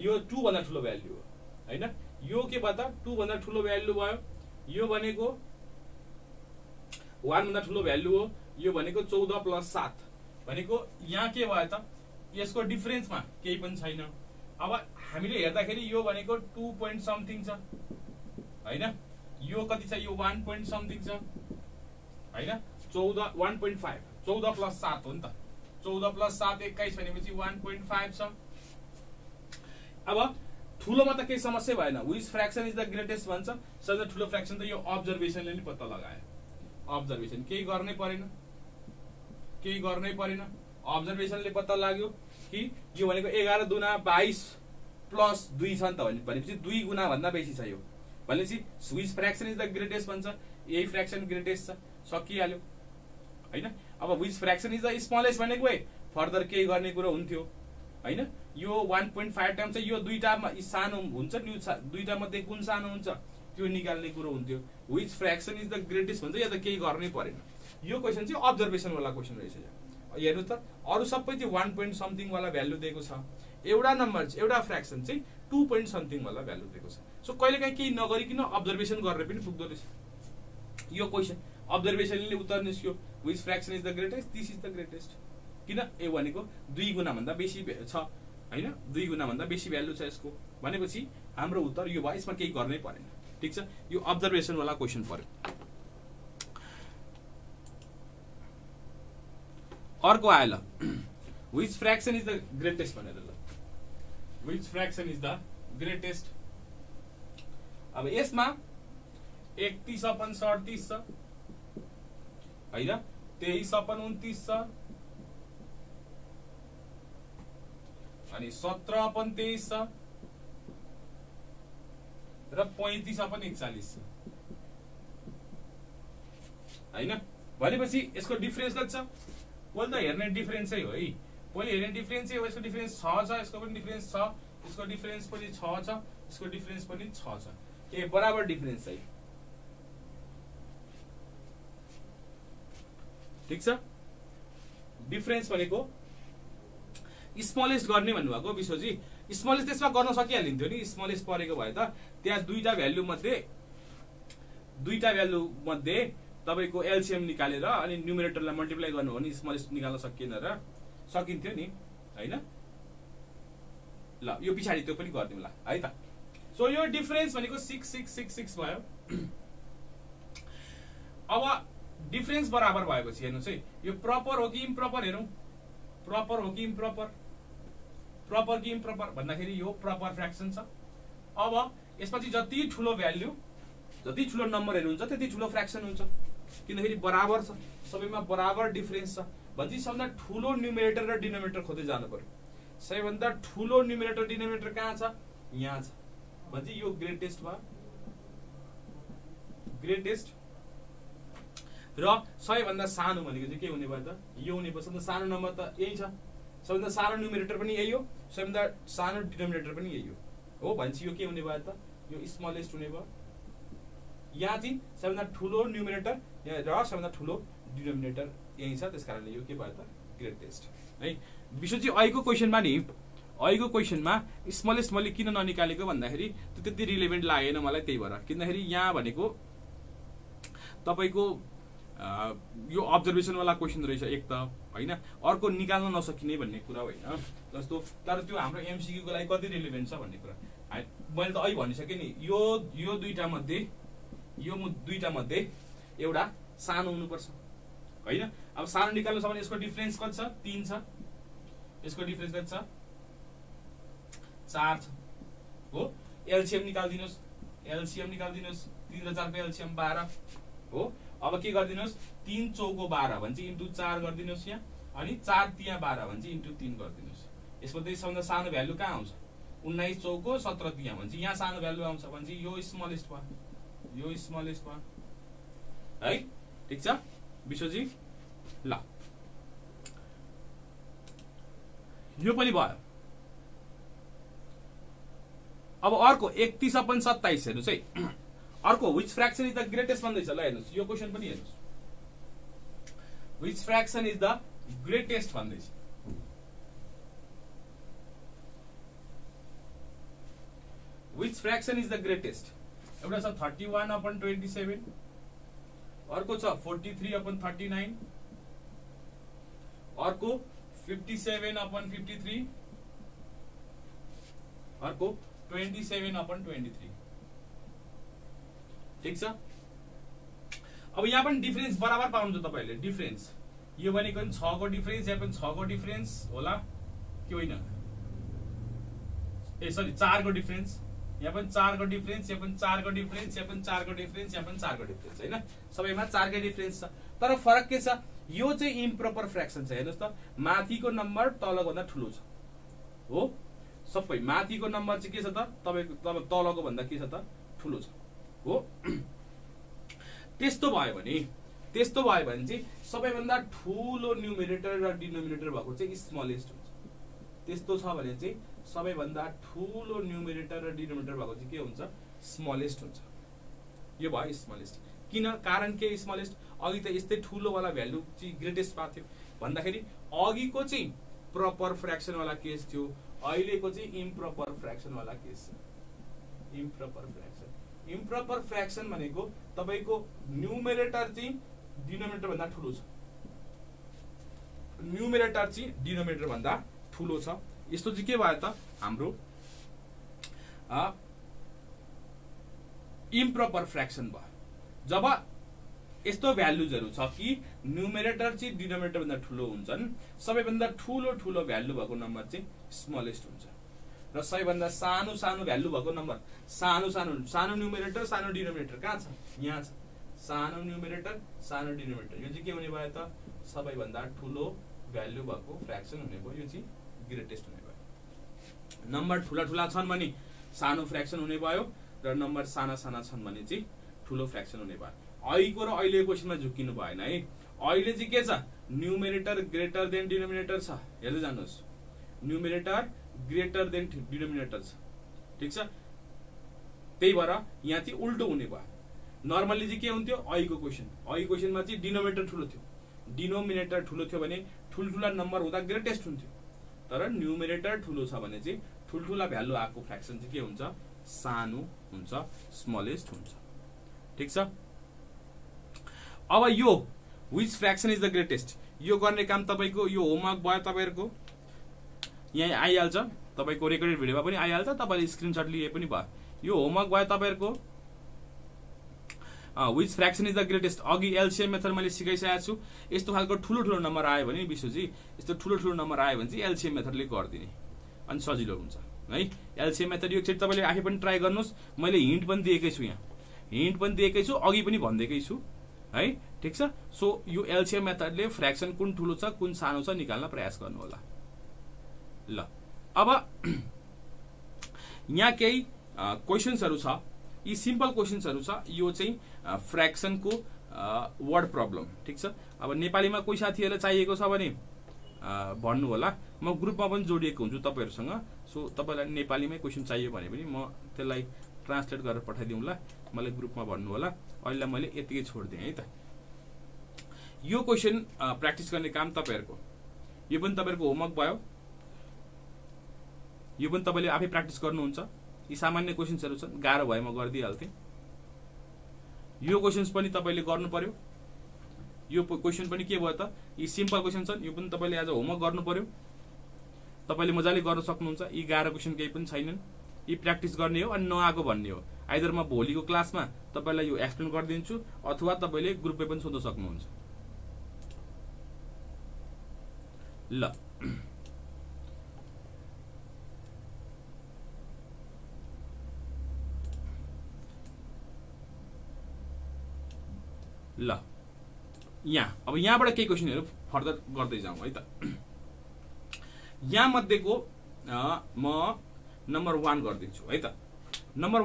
यो 2 भन्दा ठुलो भ्यालु हो हैन। यो के भयो त 2 भन्दा ठुलो भ्यालु भयो, यो भनेको 1 भन्दा ठुलो भ्यालु हो, यो भनेको 14 प्लस 7 भनेको यहाँ के भयो त यसको डिफरेन्समा केही पनि छैन। अब हामीले हेर्दाखेरि यो भनेको 2 पोइन्ट समथिङ छ हैन, यो कति छ यो 1 पोइन्ट समथिङ छ हैन। 14 1.5 14 प्लस 7 हो नि त, 14 प्लस 7 21 भनेपछि 1.5 छ। अब ठुलोमा त केही समस्या भएन, which fraction is the greatest भन्छ। सबैभन्दा ठुलो फ्र्याक्सन त यो अब्जर्भेसनले नि पत्ता लगायो। अब्जर्भेसन केही गर्नै परेन, केही गर्नै परेन, अब्जर्भेसनले पत्ता लाग्यो कि यो भनेको 11 दुना 22 प्लस 2 छ नि त, भनेपछि 2 गुना भन्दा बेसी छ यो, भनेपछि which fraction is the greatest भन्छ। यही फ्र्याक्सन ग्रेटेस्ट छ, सकिहाल्यो हैन। अब which fraction is the smallest भनेको फर्दर केही गर्ने कुरो हुन्थ्यो हैन। यो 1.5 टाइम्स छ, यो दुईटामा सानो हुन्छ, दुईटा मध्ये कुन सानो हुन्छ त्यो निकाल्ने कुरो हुन्थ्यो। Which fraction is the greatest भन्छ, या त केही गर्नै परेन। यो क्वेशन चाहिँ अब्जर्भेसन वाला क्वेशन रहेछ। हेर्नु त अरु सबै चाहिँ 1 पोइन्ट समथिङ वाला भ्यालु दिएको छ, एउटा नम्बर एउटा फ्र्याक्सन चाहिँ 2 पोइन्ट समथिङ वाला भ्यालु दिएको छ। सो कहिलेकाहीँ केही नगरिकन अब्जर्भेसन गरेर पनि पुग्दो रहेछ यो क्वेशन। अब्जर्भेसनले उत्तर निस्क्यो which fraction is the greatest, this is the greatest. किन ए भनेको 2 गुना भन्दा बेसी छ हैन, 2 गुना भन्दा बेसी भ्यालु छ यसको, भनेपछि हाम्रो उत्तर यो भयो, यसमा केही गर्नै परेन। ठीक छ। यो अब्जर्भेसन वाला क्वेशन पर्यो। अर्को आयो ल, which fraction is the greatest भनेर ल, which fraction is the greatest. अब यसमा 31 अपन 37 छ हैन, 23 अपन 29 छ अनि 17 अपन 23 छ र 35 अपन 41 छ हैन। भनेपछि यसको डिफरेन्स कति छ, पहिले त हेर्ने डिफरेन्सै हो है, पहिले हेर्ने डिफरेन्सै हो। यसको डिफरेन्स 6 छ, यसको पनि डिफरेन्स 6, यसको डिफरेन्स पनि 6 छ, यसको डिफरेन्स पनि 6 छ। ए बराबर डिफरेन्स है। ठीक छ। डिफरेन्स भनेको स्मलेस्ट गर्ने भन्नुभएको विश्वजी, स्मलेस्ट त्यसमा गर्न सकिहालिन्थ्यो नि, स्मलेस्ट परेको भए त त्यहाँ दुईटा भ्यालु मध्ये तपाईको एलसीएम निकालेर अनि न्युमेरेटरलाई मल्टिप्लाई गर्नु हो नि, स्मलेस्ट निकाल्न सकिएन र सकिन्थ्यो नि हैन। ल यो पछाडी त्यो पनि गर्दिउँ ल है त। सो यो डिफरेन्स भनेको 6666 भयो। अब डिफरेन्स बराबर भएपछि हेर्नुस् है, यो प्रपर हो कि इम्प्रपर हेरौं, प्रपर हो कि इम्प्रपर, प्रपर कि इम्प्रपर भन्दाखेरि यो प्रपर फ्र्याक्सन छ। अब यसपछि जति ठुलो भ्यालु, जति ठुलो नम्बरहरु हुन्छ त्यति ठुलो फ्र्याक्सन हुन्छ, किनकि बराबर छ, सबैमा बराबर डिफरेन्स छ। भनेपछि सबभन्दा ठुलो न्युमेरेटर र डिनोमिनेटर खोज्दै जानु पर्यो। सबैभन्दा ठुलो न्युमेरेटर डिनोमिनेटर कहाँ छ, यहाँ छ। भनेपछि यो ग्रेटेस्ट भयो, ग्रेटेस्ट। र सबैभन्दा सानो भनेको चाहिँ के हुने भयो त, यो हुने भयो। सबभन्दा सानो नम्बर त यही छ, सबभन्दा सानो न्युमेरेटर पनि यही हो, सबभन्दा सानो डिनोमिनेटर पनि यही हो। भनेपछि यो के हुने भयो त, यो स्मलेस्ट हुने भयो। यहाँ चाहिँ सबभन्दा ठुलो न्युमेरेटर र सबभन्दा ठुलो डिनोमिनेटर यही छ, त्यसकारणले यो के भयो त ग्रेटेस्ट है। विशेष अहिलेको क्वेसनमा नि अहिलेको क्वेसनमा स्मलेस्ट मैले किन ननिकालेको भन्दाखेरि त्यो त्यति रिलेभेन्ट लागेन मलाई, त्यही भएर। किनखेरि यहाँ भनेको तपाईको यो अब्जर्भेसन वाला क्वेसन रहेछ एक त हैन, अर्को निकाल्न नसकिने भन्ने कुरा होइन जस्तो। तर त्यो हाम्रो एमसीक्यू को लागि कति रिलेभेन्ट छ भन्ने कुरा मैले त अहिले भनिसकेँ नि। यो दुईटा मध्ये एउटा सानो हुनुपर्छ हैन। अब सानो निकाल्नु छ भने यसको डिफरेन्स कति छ? 3 छ। यसको डिफरेन्स कति छ? 4 छ हो। एलसीएम निकाल्दिनुस्, 3 र 4 को एलसीएम 12 हो। अब के गर्दिनुस्? 3 चौको 12 भन्छ इन्टु 4 गर्दिनुस् यहाँ, अनि 4 तिया 12 भन्छ इन्टु 3 गर्दिनुस्। यसको सबभन्दा सानो भ्यालु कहाँ आउँछ? 19 चौको 17 तिया भन्छ, यहाँ सानो भ्यालु आउँछ भन्छ यो स्मलेस्ट भयो, यो स्मलेस्ट भयो है। ठीक छ विश्वजी? ल यो पनि भयो। अब अर्को 31/27 हेर्नुस् है। अर्को which fraction is the greatest भन्दैछ। ल हेर्नुस् यो क्वेसन पनि हेर्नुस्। Which fraction is the greatest भन्दैछ। Which fraction is the greatest? एउटा छ 31/27, अर्को छ 43/39, अर्को 57/53, अर्को 27/23। ठीक छ। अब यहाँ पनि डिफरेन्स बराबर पाउनुहुन्छ तपाईहरुले। डिफरेन्स यो भनेको 6 को डिफरेन्स, यहाँ पनि 6 को डिफरेन्स होला कि होइन? ए सरी 4 को डिफरेन्स, यहाँ पनि 4 को डिफरेन्स, यहाँ पनि 4 को डिफरेन्स, यहाँ पनि 4 को डिफरेन्स, यहाँ पनि 4 को डिफरेन्स हैन। सबैमा 4 कै डिफरेन्स छ। तर फरक के छ? यो चाहिँ इम्प्रोपर फ्र्याक्सन छ। हेर्नुस् त, माथिको नम्बर तलको भन्दा ठुलो छ हो। सबै माथिको नम्बर चाहिँ के छ त? तपाईको तलको भन्दा के छ त? ठुलो छ हो। त्यस्तो भयो भने चाहिँ सबैभन्दा ठुलो न्युमेरेटर र डिनोमिनेटर भएको चाहिँ स्मलेस्ट हुन्छ। त्यस्तो छ भने चाहिँ सबैभन्दा ठुलो न्युमेरेटर र डिनोमिनेटर भएको चाहिँ के हुन्छ? स्मलेस्ट हुन्छ। यो भयो स्मलेस्ट। किन? कारण के स्मलेस्ट? अघि त यस्तै ठुलो वाला भ्यालु चाहिँ ग्रेटेस्ट पाएको थियो भन्दाखेरि अघिको चाहिँ प्रपर फ्र्याक्सन वाला केस थियो, अहिलेको चाहिँ इम्प्रोपर फ्र्याक्सन वाला केस छ। इम्प्रोपर फ्र्याक्सन भनेको तपाईको न्युमेरेटर चाहिँ डिनोमिनेटर भन्दा ठुलो छ, न्युमेरेटर चाहिँ डिनोमिनेटर भन्दा ठुलो छ। यस्तो चाहिँ के भयो त? हाम्रो इम्प्रोपर फ्र्याक्सन भयो। जब यस्तो भ्यालुजहरु छ कि न्युमेरेटर चाहिँ डिनोमिनेटर भन्दा ठुलो हुन्छन्, सबैभन्दा ठुलो भ्यालु भएको नम्बर चाहिँ स्मलेस्ट हुन्छ, र सबैभन्दा सानो भ्यालु भएको नम्बर सानो न्युमेरेटर सानो डिनोमिनेटर कहाँ छ? यहाँ छ। सानो न्युमेरेटर सानो डिनोमिनेटर, यो चाहिँ के हुने भयो त? सबैभन्दा ठुलो भ्यालु भएको फ्र्याक्सन हुने भयो। यो चाहिँ ग्रेटेस्ट हुने भयो। नम्बर ठुला छन् भने सानो फ्र्याक्सन हुने भयो, र नम्बर साना छन् भने चाहिँ ठुलो फ्र्याक्सन हुने भयो। अहिलेको र अहिलेको क्वेसनमा झुकिनु भएन है। अहिले चाहिँ के छ? न्युमेरेटर ग्रेटर देन डिनोमिनेटर छ। हेर्दै जानुहोस्, न्युमेरेटर ग्रेटर देन डिनोमिनेटर छ। ठीक छ। त्यही भएर यहाँ चाहिँ उल्टो हुने भयो। नर्मली चाहिँ के हुन्थ्यो? अहिलेको क्वेसनमा चाहिँ डिनोमिनेटर ठुलो थियो, डिनोमिनेटर ठुलो थियो भने ठुलठुला नम्बर हुँदा ग्रेटेस्ट हुन्थ्यो। तर न्युमेरेटर ठुलो छ भने चाहिँ ठुलठुला भ्यालु आएको फ्र्याक्सन चाहिँ के हुन्छ? सानो हुन्छ, स्मलेस्ट हुन्छ। ठीक छ। अब यो which fraction is the greatest, यो गर्ने काम तपाईको यो होमवर्क भयो तपाईहरुको, यहाँ आइहाल्छ। तपाईको रेकर्डेड भिडियोमा पनि आइहाल्छ, तपाईले स्क्रिनशट लिए पनि भयो। यो होमवर्क भयो तपाईहरुको। Which fraction is the greatest अघि एलसीएम मेथड मैले सिकाइसकेको छु। यस्तो खालको ठुलो नम्बर आयो भने विश्वजी, यस्तो ठुलो नम्बर आयो भने चाहिँ एलसीएम मेथडले गरिदिने अनि सजिलो हुन्छ है। एलसीएम मेथड यो चाहिँ तपाईले आफै पनि ट्राई गर्नुस्। मैले हिन्ट पनि दिएकै छु, यहाँ हिन्ट पनि दिएकै छु, अघि पनि भन्दैकै छु है। ठीक छ। सो यो एलसीएम मेथडले फ्र्याक्सन कुन ठुलो छ कुन सानो छ निकाल्न प्रयास गर्नु होला। ल अब यहाँ केही क्वेशन्सहरु छ, यी सिम्पल क्वेशन्सहरु छ। यो चाहिँ फ्र्याक्सनको वर्ड प्रब्लम। ठीक छ। अब नेपालीमा कोही साथीहरुलाई चाहिएको छ भने भन्नु होला, म ग्रुपमा पनि जोडिएको हुन्छु तपाईहरुसँग। सो तपाईलाई नेपालीमै क्वेशन चाहियो भने पनि म त्यसलाई ट्रान्सलेट गरेर पठाइदिउँला, मलाई ग्रुपमा भन्नु होला। अहिले मैले यतिकै छोड्दिएँ है त। यो क्वेशन प्र्याक्टिस गर्ने काम तपाईहरुको। यो पनि तपाईहरुको होमवर्क भयो, यो पनि तपाईले आफै प्र्याक्टिस गर्नुहुन्छ। यी सामान्य क्वेशन्सहरु छन्, गाह्रो भए म गर्दिहाल्थे। यो क्वेशन्स पनि तपाईले गर्नु पर्यो। यो क्वेशन पनि के भयो त, यी सिम्पल क्वेशन छन्, यो पनि तपाईले आज होमवर्क गर्नु पर्यो। तपाईले मजाले गर्न सक्नुहुन्छ। यी गाह्रो क्वेशन केही पनि छैनन्, यी प्र्याक्टिस गर्ने हो अनि नआएको भन्ने हो। आइदर म भोलिको क्लासमा तपाईलाई यो एक्सप्लेन गरिदिन्छु अथवा तपाईले ग्रुपमै पनि सोध्न सक्नुहुन्छ। ल ल अब यहाँबाट केही क्वेशनहरु फर्दर गर्दै जाउँ है त। यहाँ मध्येको म नम्बर 1 गर्दिन्छु है त। नम्बर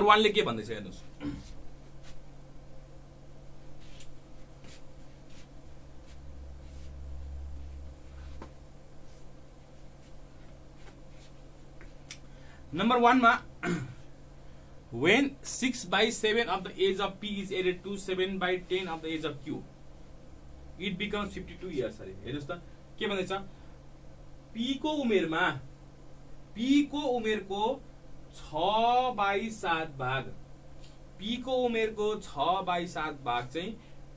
1 ले के भन्दैछ हेर्नुस्। नंबर 1 मा when 6/7 of the age of P is added to 7/10 of the age of Q, it becomes 52 years. अरे हेर्नुस् त के भन्दैछ, P को उमेरमा P को उमेरको 6/7 भाग, P को उमेरको 6/7 भाग चाहिँ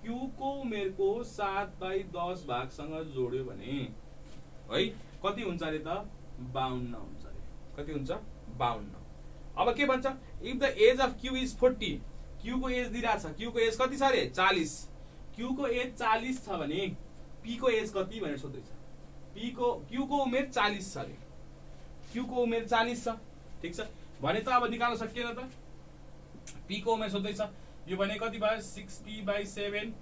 Q को उमेरको 7/10 भागसँग जोड्यो भने है कति हुन्छ अरे त 52 हुन्छ अरे। कति हुन्छ 52। अब के भन्छ, if the age of Q is 40, Q को एज दिइराछ, Q को एज कति छ अरे 40, Q को एज 40 छ भने P को एज कति भनेर सोध्दैछ। Q को उमेर 40 छ अरे, Q को उमेर 40 छ, ठीक छ भने त अब निकाल्न सकिएन त। P को उमेर सोध्दैछ, यो भने कति भयो 6P/7,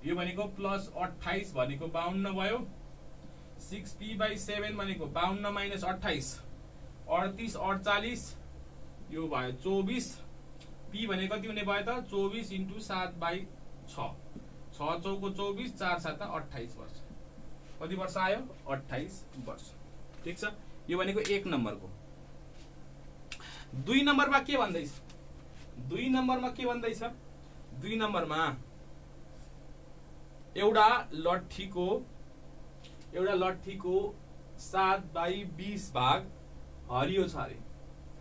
यो भनेको प्लस 28 भनेको 52 भयो। 6P/7 भनेको 52 माइनस 28, 38 48, यो भयो 24। P भने कति हुने भयो त 24 × 7/6, 6 चौको 24, 4 7 28 वर्ष। कति वर्ष आयो 28 वर्ष, ठीक छ। यो भनेको 1 नम्बरको। 2 नम्बरमा के भन्दैछ, 2 नम्बरमा के भन्दैछ, 2 नम्बरमा एउटा लट्ठीको 7/20 भाग हरियो छ अरे।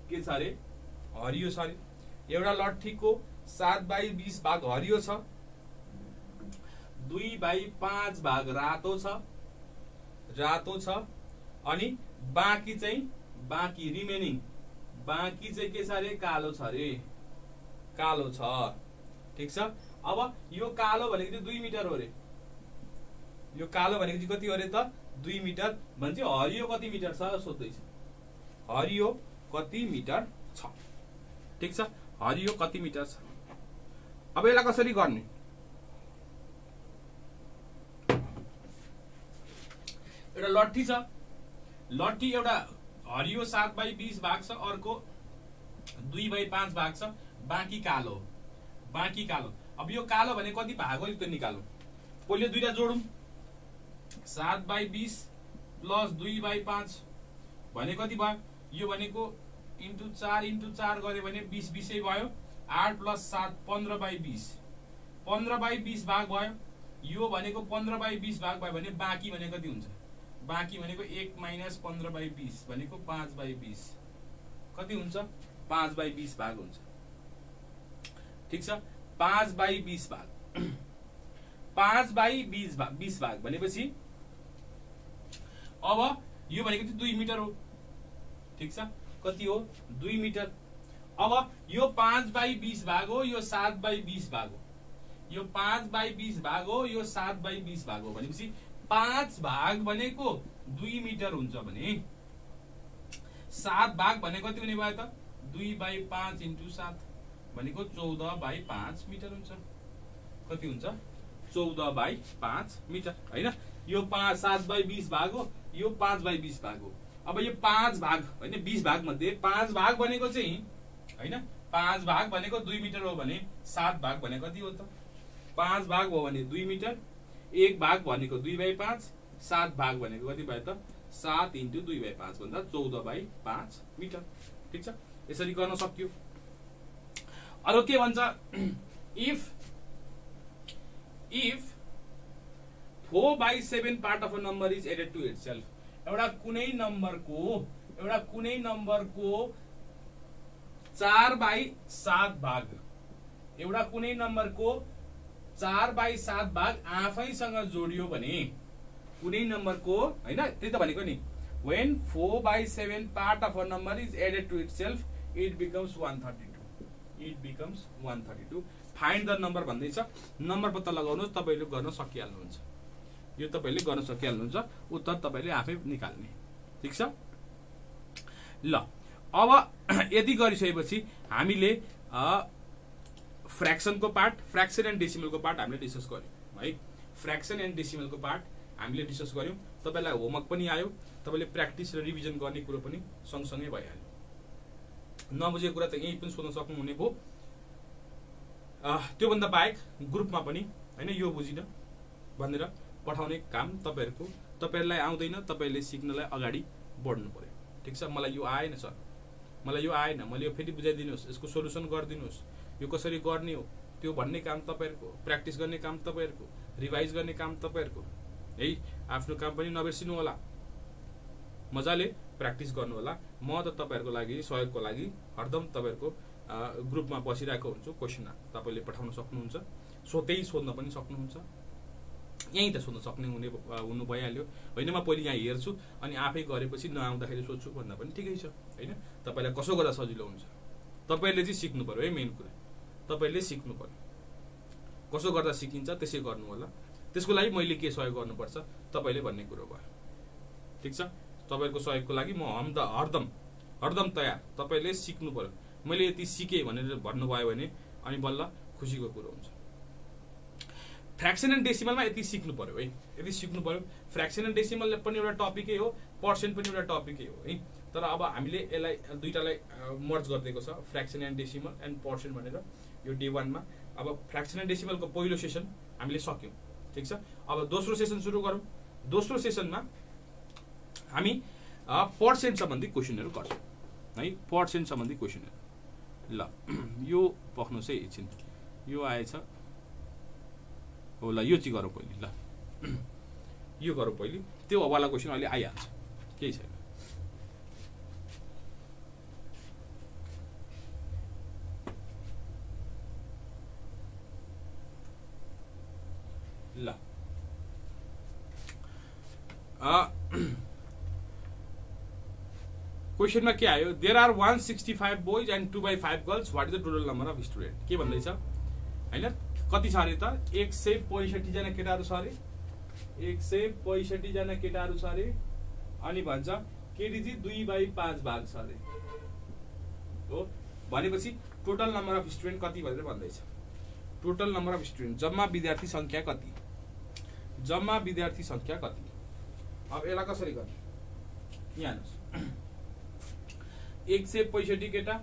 के छ अरे हरियो छ अरे। एउटा लट्ठीको 7/20 भाग हरियो छ, 2/5 भाग रातो छ अनि बाँकी रिमेनिङ बाँकी चाहिँ के छ अरे कालो छ अरे, कालो छ, ठीक छ। अब यो कालो भनेको चाहिँ 2 मिटर हो अरे। यो कालो भनेको चाहिँ कति हो अरे त 2 मिटर भन्छ। हरियो कति मिटर छ सोध्दैछ, हरियो कति मिटर छ, ठीक छ। हरियो कति मिटर छ। अब यसलाई कसरी गर्ने, एउटा लट्ठी छ, लट्ठी एउटा हरियो 7/20 भाग छ, अर्को 2/5 भाग छ, बाँकी कालो। अब यो कालो भने कति भाग हो त्यो निकालौं। पहिले दुईटा जोडौं, 7/20 प्लस 2/5 भने कति भयो, यो भनेको × 4 गरे भने 20 भयो। 8 + 7 15/20, 15/20 भाग भयो। यो भनेको 15/20 भाग भयो भने बाँकी भने कति हुन्छ, बाँकी भनेको 1 - 15/20 भनेको 5/20, कति हुन्छ 5/20 भाग हुन्छ, ठीक छ। 5/20 भाग 5/20 भाग भनेपछि अब यो भनेको चाहिँ 2 मिटर हो, ठीक छ। कति हो 2 मिटर। अब यो 5/20 भाग हो, यो 7/20 भाग हो, यो 5/20 भाग हो, यो 7/20 भाग हो भनेपछि 5 भाग भनेको 2 मिटर हुन्छ भने 7 भाग भने कति हुने भयो त 2/5 × 7 भनेको 14/5 मिटर हुन्छ। कति हुन्छ 14/5 मिटर हैन। यो 7/20 भाग हो, यो 5/20 भाग हो। अब यो 5 भाग हैन 20 भाग मध्ये 5 भाग भनेको चाहिँ हैन 5 भाग भनेको 2 मिटर हो भने 7 भाग भने कति हो त 5 भाग हो भने 2 मिटर, 1 भाग भनेको 2/5, 7 भाग भनेको कति भयो त 7 × 2/5 भन्दा 14/5 मिटर, ठीक छ। यसरी गर्न सक्यो। अरु के भन्छ if 4/7 part of a number is added to itself, एउटा कुनै नम्बरको 4/7 भाग, एउटा कुनै नम्बरको 4/7 भाग आफैसँग जोडियो भने, कुनै नम्बरको हैन, त्यही त भनेको नि, when 4/7 part of a number is added to itself, it becomes 132. Find the number भन्दैछ, नम्बर पत्ता लगाउनुहोस्, तपाईले गर्न सकिहाल्नुहुन्छ, यो तपाईले गर्न सकिहाल्नुहुन्छ, उत्तर तपाईले आफै निकाल्ने। ठीक छ ल। अब यदि गरिसकेपछि हामीले फ्र्याक्सनको पार्ट, फ्र्याक्सन एन्ड डेसिमलको पार्ट हामीले डिस्कस गर्यौं है। फ्र्याक्सन एन्ड डेसिमलको पार्ट हामीले डिस्कस गर्यौं। तपाईलाई होमवर्क पनि आयो, तपाईले प्र्याक्टिस र रिभिजन गर्ने कुरो पनि सँगसँगै भइहाल्यो। नबुझेको कुरा त यही पनि सोध्न सक्नुहुने भयो। त्योभन्दा बाहेक ग्रुपमा पनि हैन यो बुझिन भनेर पठाउने काम तपाईहरुलाई आउँदैन, तपाईले सिक्नलाई अगाडि बढ्नु पर्यो। ठीक छ, मलाई यो आएन सर, मलाई यो आएन, मैले यो फेरि बुझाइदिनुस्, यसको सोलुसन गरिदिनुस्, यो कसरी गर्ने हो त्यो भन्ने काम तपाईहरुको, प्र्याक्टिस गर्ने काम तपाईहरुको, रिभाइज गर्ने काम तपाईहरुको है। आफ्नो काम पनि नबिर्सिनु होला, मजाले प्र्याक्टिस गर्नु होला। म त तपाईहरुको लागि सहयोगको लागि हरदम तपाईहरुको ग्रुपमा बसिरहेको हुन्छु। क्वेशन तपाईले पठाउन सक्नुहुन्छ, सोध्दै सोध्न पनि सक्नुहुन्छ, यही त सोध्न सक्ने हुनु भइहाल्यो हैन। म पहिले यहाँ हेर्छु अनि आफै गरेपछि नआउँदाखेरि सोध्छु भन्दा पनि ठिकै छ हैन। तपाईलाई कसो गर्दा सजिलो हुन्छ, तपाईले चाहिँ सिक्नु पर्यो है। मेन कुरा तपाईले सिक्नु पर्यो, कसो गर्दा सिकिन्छ त्यसै गर्नु होला। त्यसको लागि मैले के सहयोग गर्नुपर्छ तपाईले भन्ने कुरो भयो। ठीक छ, तपाईहरुको सहयोगको लागि म हरदम तयार। तपाईले सिक्नु पर्यो, मैले यति सिके भनेर भन्नुभयो भने अनि बल्ल खुसीको कुरो हुन्छ। फ्र्याक्सन एन्ड डेसिमलमा यति सिक्नु पर्यो है, यति सिक्नु पर्यो। फ्र्याक्सन एन्ड डेसिमल पनि एउटा टपिकै हो, पर्सेन्ट पनि एउटा टपिकै हो है। तर अब हामीले यसलाई दुईटालाई मर्ज गरिदिएको छ, fraction and decimal and percent भनेर, यो डे 1 मा। अब फ्र्याक्सन एन्ड डेसिमलको पहिलो सेसन हामीले सक्यौं। ठीक छ, अब दोस्रो सेसन सुरु गरौँ। दोस्रो सेसनमा हामी पर्सेन्ट सम्बन्धी क्वेशनहरु गर्छौं है, पर्सेन्ट सम्बन्धी क्वेशनहरु। ल यो पख्नुस् है एकछिन, यो आएछ हो। ल यो चाहिँ गरौँ पहिले, ल यो गरौँ पहिले। त्यो वाला क्वेशन अहिले आइहाल्छ, केही छैन। ल क्वेशनमा के आयो? There are 165 boys and 2/5 girls, what is the total number of student? के भन्दैछ हैन? कति छ अरे त? 165 जना केटाहरु छ अरे, 165 जना केटाहरु छ अरे। अनि भन्छ केटी चाहिँ 2/5 भाग छ अरे हो। भनेपछि टोटल नम्बर अफ स्टुडेन्ट कति भनेर भन्दैछ। टोटल नम्बर अफ स्टुडेन्ट, जम्मा विद्यार्थी संख्या कति, जम्मा विद्यार्थी संख्या कति। अब यसलाई कसरी गर्ने? यहाँ हेर्नुस्, 165 केटा,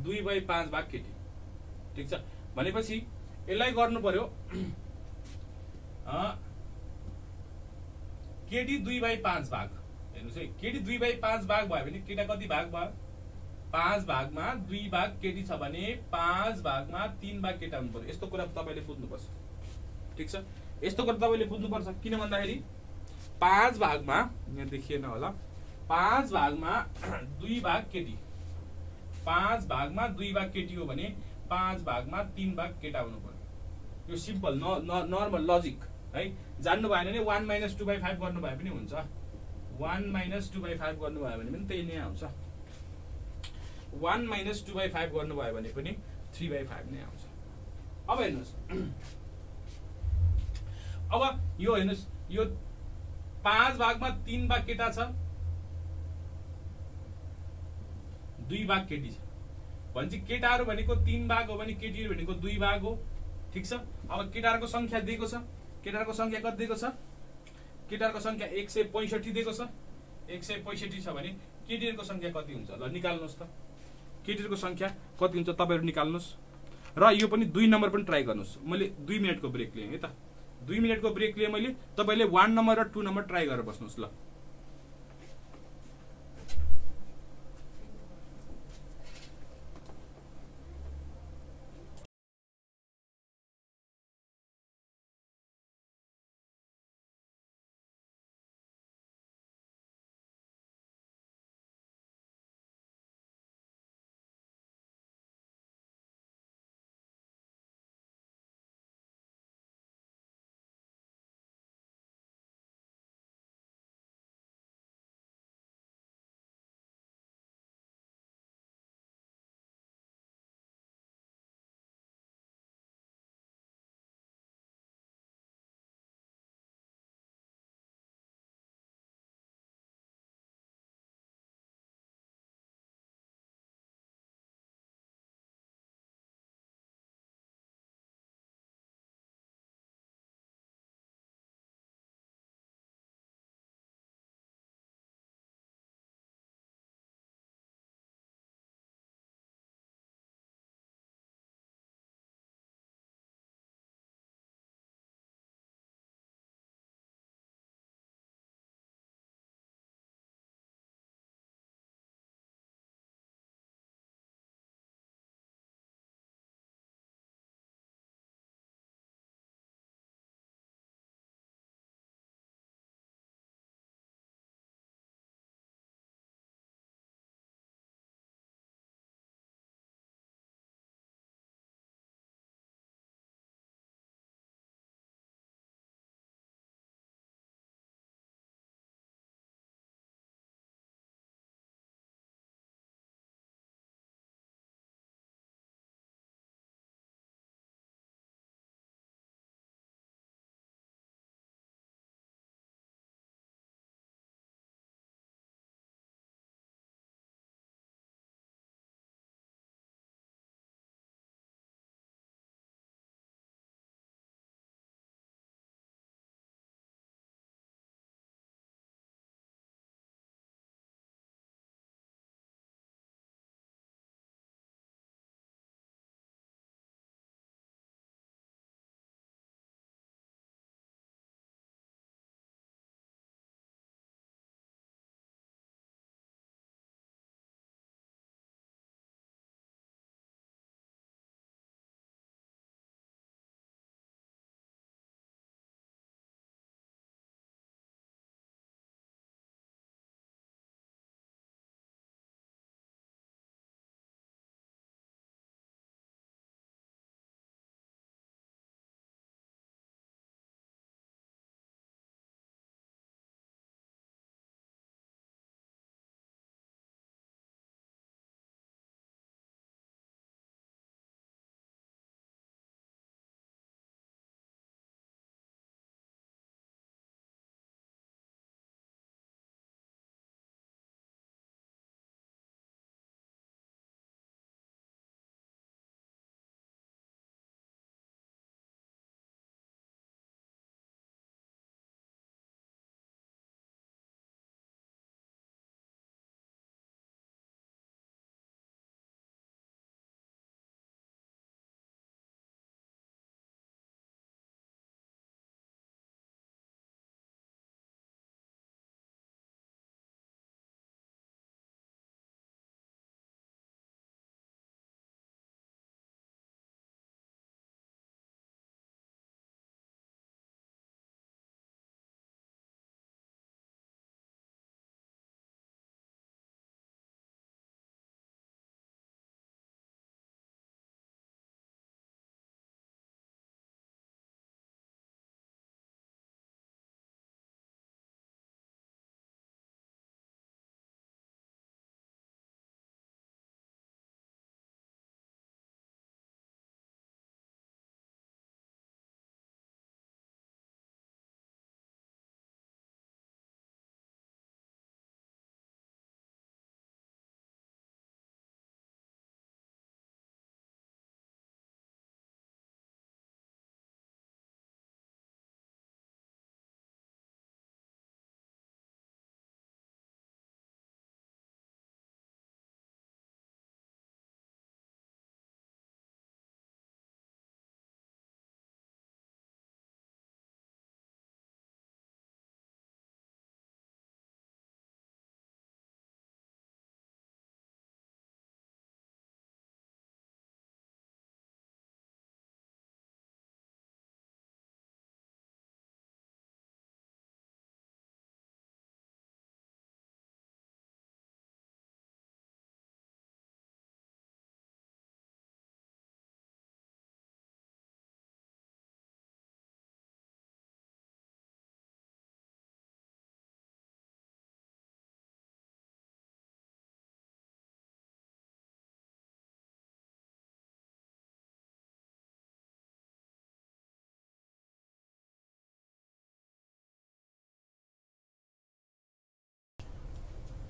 2/5 भाग केटी। ठीक छ, भनेपछि यसलाई गर्नु पर्यो केटी 2/5 भाग। हेर्नुस् है, केटी 2/5 भाग भयो भने केटा कति भाग भयो? 5 भागमा 2 भाग केटी छ भने 5 भागमा 3 भाग केटा हुनु पर्यो। यस्तो कुरा तपाईले बुझ्नुपर्छ। ठीक छ, यस्तो कुरा तपाईले बुझ्नुपर्छ। किन भन्दाखेरि 5 भागमा, यहाँ देखिएन होला, 5 भागमा 2 भाग केटी, 5 भागमा 2 भाग केटी हो भने 5 भागमा 3 भाग केटा हुनु पर्यो। यो सिम्पल नर्मल लजिक है। जान्नु भएन भने 1 - 2/5 गर्नु भए पनि हुन्छ, 1 - 2/5 गर्नु भयो भने पनि त्यही नै आउँछ। 1 - 2/5 गर्नु भयो भने पनि 3/5 नै आउँछ। अब हेर्नुस्, अब यो हेर्नुस्, यो 5 भागमा 3 भाग केटा छ, 2 भाग केटी छ भनेपछि केटाहरु भनेको 3 भाग हो भने केटीहरु भनेको 2 भाग हो। ठीक छ, अब केटाहरुको संख्या दिएको छ, केटाहरुको संख्या कति दिएको छ? केटाहरुको संख्या 165 दिएको छ। 165 छ भने केटीहरुको संख्या कति हुन्छ? ल निकाल्नुस् त, केटीहरुको संख्या कति हुन्छ तपाईहरु निकाल्नुस्। र यो पनि 2 नम्बर पनि ट्राई गर्नुस्। मैले 2 मिनेटको ब्रेक लिएँ है त, 2 मिनेटको ब्रेक लिएँ मैले। तपाईले 1 नम्बर र 2 नम्बर ट्राई गरेर बस्नुस् ल।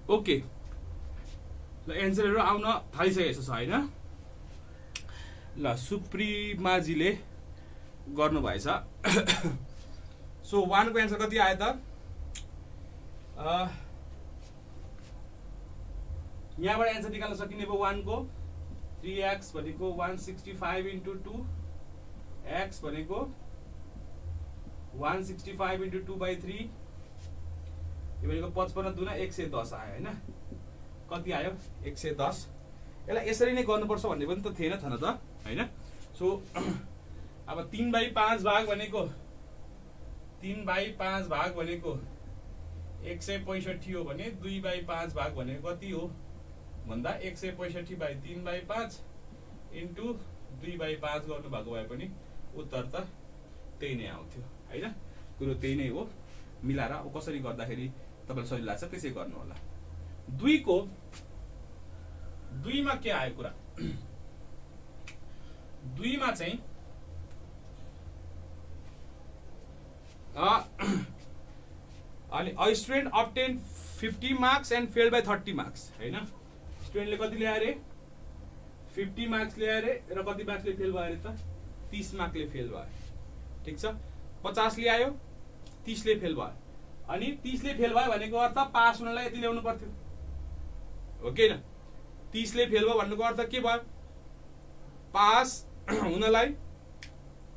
ओके, ल एन्सरहरू आउन थालिसकेको छ होइन। ल सुप्रिमाजीले गर्नुभएछ। सो 1 को एन्सर कति आयो त? यहाँबाट एन्सर निकाल्न सकिने भयो 1 को 3x भनेको 165 × 2, x भनेको 165 × 2/3, यो भनेको 55 दुना 110 आयो होइन। कति आयो? 110। यसलाई यसरी नै गर्नुपर्छ भन्ने पनि त थिएन न त होइन। सो अब 3/5 भाग भनेको 3/5 भाग भनेको 165 हो भने 2/5 भाग भनेको कति हो भन्दा 165/3/5 × 2/5 गर्नुभएको भए पनि उत्तर त त्यही नै आउँथ्यो होइन। कुरो त्यही नै हो। मिलाएर अब कसरी गर्दाखेरि तपाईँलाई सजिलो लाग्छ त्यसै गर्नु होला। 2 को 2 मा के आयो कुरा? 2 मा चाहिँ अनि a student obtained 50 marks and fail by 30 marks होइन। स्टुडेन्टले कति ल्यायो अरे? 50 मार्क्स ल्यायो अरे र कति मार्क्सले फेल भयो अरे त? 30 मार्क्सले फेल भयो। ठिक छ, 50 ल्यायो 30 ले फेल भयो। अनि 30 ले फेल भयो भनेको अर्थ पास हुनलाई यति ल्याउनु पर्थ्यो हो कि हैन? 30 ले फेल भयो भन्नुको अर्थ के भयो? पास हुनलाई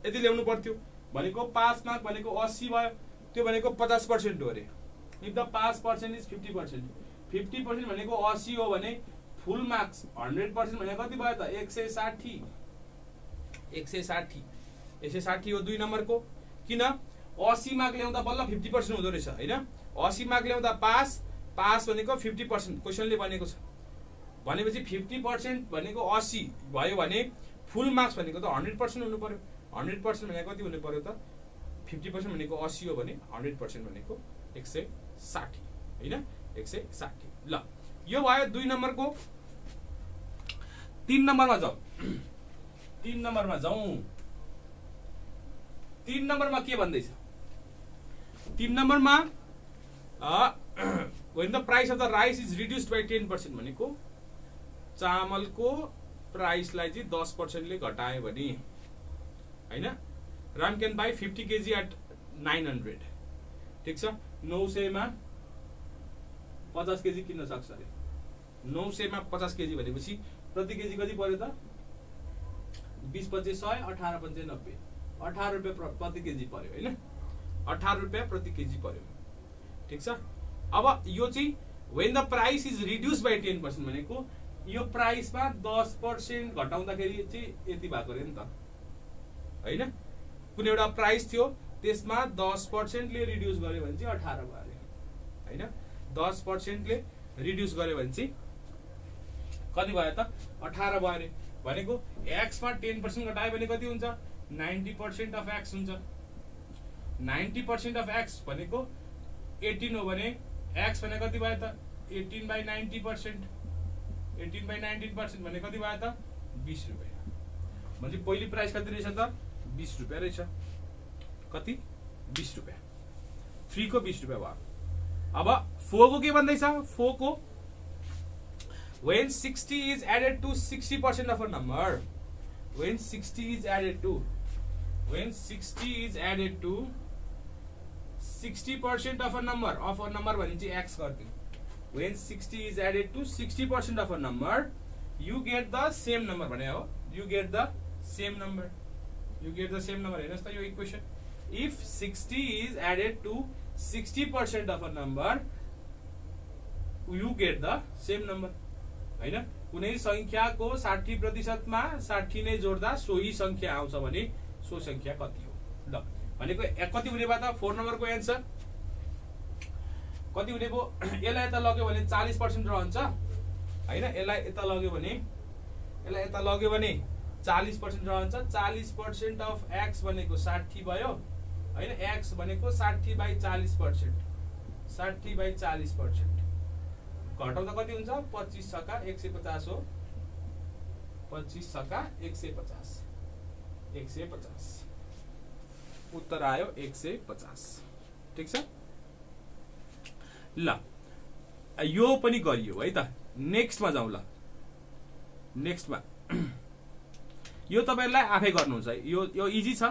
यति ल्याउनु पर्थ्यो भनेको पास मार्क भनेको 80 भयो, त्यो भनेको 50% हो अरे। If the pass percent is 50%, 50% भनेको 80 हो भने फुल मार्क्स 100% भनेको कति भयो त? 160। 160 हो 2 नम्बरको। किन? 80 मार्क ल्याउँदा बल्ल 50% हुँदो रहेछ हैन। 80 मार्क ल्याउँदा पास भनेको 50%, क्वेशनले भनेको छ। भनेपछि 50% भनेको 80 भयो भने फुल मार्क्स भनेको त 100% हुनु पर्यो। 100% भनेको कति हुनु पर्यो त? 50% भनेको 80 हो भने 100% भनेको 160 हैन। 160। ल यो भयो 2 नम्बरको। 3 नम्बरमा जाऊ। 3 नम्बरमा जाऊ। 3 नम्बरमा के भन्दैछ? 3 नम्बरमा when the price of the rice is reduced by 10% भनेको चामलको प्राइसलाई चाहिँ 10% ले घटायो भने हैन, Ram can by 50 kg at 900। ठीक छ, 900 मा 50 केजी किन्न सक्छ अरे। 900 मा 50 केजी भनेपछि प्रति केजी कति पर्यो त? 20 25 100 18 5 90, 18 रुपैयाँ प्रति केजी पर्यो हैन। 18 रुपैयाँ प्रति केजी पर्यो। ठीक छ, अब यो चाहिँ when the price is reduced by 10% भनेको यो प्राइसमा 10% घटाउँदाखेरि चाहिँ यति भएको रे नि त हैन। कुनै एउटा प्राइस थियो त्यसमा 10% ले रिड्युस गर्यो भने चाहिँ 18 भयो अरे हैन। 10% ले रिड्युस गर्यो भने चाहिँ कति भयो त? 18 भयो अरे। भनेको x मा 10% घटायो भने कति हुन्छ? 90% अफ x हुन्छ। 90% अफ x भनेको 18 हो भने x भनेको कति भयो त? 18/90%। 18/19% भने कति भयो त? 20 रुपैयाँ। म्हणजे पहिली प्राइस कति रहेछ त? 20 रुपैयाँ रहेछ। कति? 20 रुपैयाँ। 3 को 20 रुपैयाँ भयो। अब 4 को के भन्दैछ? 4 को when 60 is added to 60% of a number, when 60 is added to 60% of a number भने चाहिँ x गर्दिनु। when 60 is added to 60% of a number, you get the same number भने हो। you get the same number हेर्नुस् त यो equation. if 60 is added to 60% of a number, you get the same number हैन। कुनै संख्याको 60% मा 60 नै जोड्दा सोही संख्या आउँछ भने सो संख्या कति हो? ल भनेको कति हुने भयो त? 4 नम्बरको एन्सर कति हुने भयो? यसलाई यता लग्यो भने 40% रहन्छ हैन। यसलाई यता लग्यो भने 40% रहन्छ। 40% अफ x भनेको 60 भयो हैन। x भनेको 60/40%। 60/40% घटाउँदा कति हुन्छ? 25 छक्का 150 हो। 25 छक्का 150। 150 उत्तर आयो 150। ठीक छ। ल यो पनि गरियो है त। नेक्स्टमा जाउँ ल। नेक्स्टमा यो तपाईहरुलाई आफै गर्नुहुन्छ। यो इजी छ,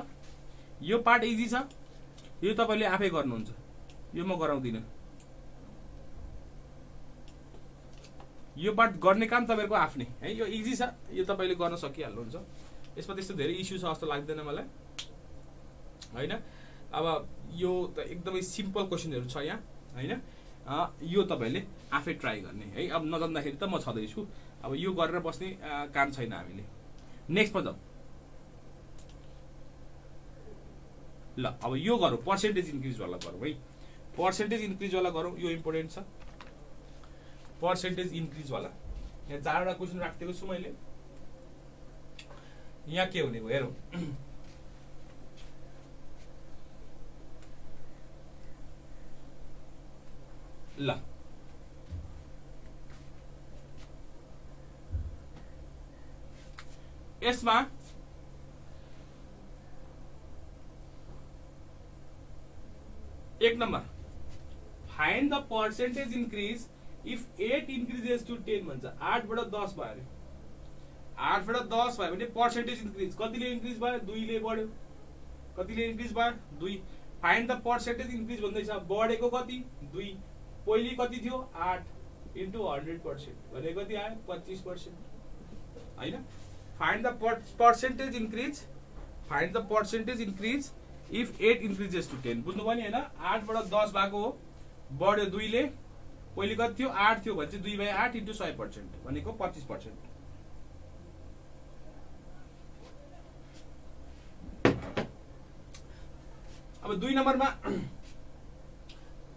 यो पार्ट इजी छ, यो तपाईले आफै गर्नुहुन्छ, यो म गराउँदिन। यो पार्ट गर्ने काम तपाईहरुको आफ्नै है। यो इजी छ, यो तपाईले गर्न सकिहाल्नुहुन्छ। यसमा त्यस्तो धेरै इस्यु छ जस्तो लाग्दैन मलाई हैन। अब यो त एकदमै सिम्पल क्वेशनहरु छ यहाँ हैन। यो तपाईले आफै ट्राई गर्ने है। अब नजान्दाखेरि त म छदै छु। अब यो गरेर बस्ने काम छैन हामीले। नेक्स्टमा जाऊ ल। अब यो गरौँ, पर्सेन्टेज इन्क्रिज वाला गरौँ है। पर्सेन्टेज इन्क्रिज वाला गरौँ, यो इम्पोर्टेन्ट छ। पर्सेन्टेज इन्क्रिज वाला यहाँ 4 वटा क्वेशन राखेको छु मैले। यहाँ के हुने हो हेरौँ। ल यसमा एक number find the percentage increase if 8 increases to 10 भन्छ। 8 बाट 10 भयो, 8 बाट 10 भयो भने पर्सेन्टेज इन्क्रिज कतिले इन्क्रिज भयो? 2 ले बढ्यो। कतिले इन्क्रिज भयो? 2। फाइन्ड द पर्सेन्टेज इन्क्रिज भन्दैछ, बढेको कति? 2। पहिले कति थियो? 8 इन्टु 100% भने कति आयो? 25% हैन। Find the percentage increase, find the percentage increase if 8 increases to 10। बुझ्नु भयो नि हैन। 8 बाट 10 भएको हो, बढ्यो 2 ले। पहिले कति थियो? 8 थियो भने चाहिँ 2/8 इन्टु 100% भनेको 25%। अब 2 नम्बरमा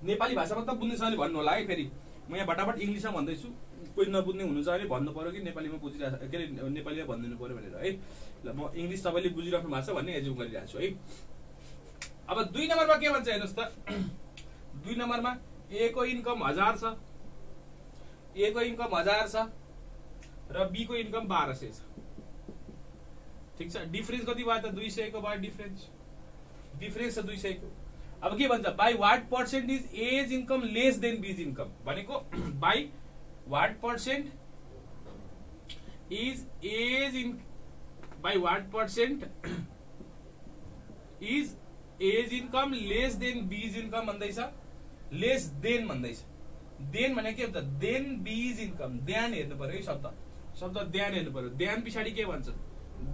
नेपाली भाषामा त बुझ्ने छ भने भन्नु होला है। फेरि म यहाँ फटाफट इंग्लिशमा भन्दैछु, कोही नबुझ्ने हुनुहुन्छ भने भन्नु पर्यो कि नेपालीमा बुझिरहेको के अरे नेपालीमा भनिदिनु पर्यो भनेर है। ल म इंग्लिश तपाईले बुझिराख्नु भएको छ भन्ने एज्युम गरिरहेको छु है। अब 2 नम्बरमा के भन्छ हेर्नुस् त। 2 नम्बरमा ए को इन्कम 1000 छ, ए को इन्कम 1000 छ र बी को इन्कम 1200 छ। ठीक छ। डिफरेन्स कति भयो त? 200 को भयो डिफरेन्स। डिफरेन्स छ 200 को। अब के भन्छ? By what percentage A's income less than B's income भनेको by what percent is A's in by what percent is A's income less than B's income भन्दैछ। लेस देन भन्दैछ। देन भने के भन्छ? Then B's income. ध्यान हेर्नु पर्यो है शब्द, शब्द ध्यान हेर्नु पर्यो। ध्यान पछाडि के भन्छ?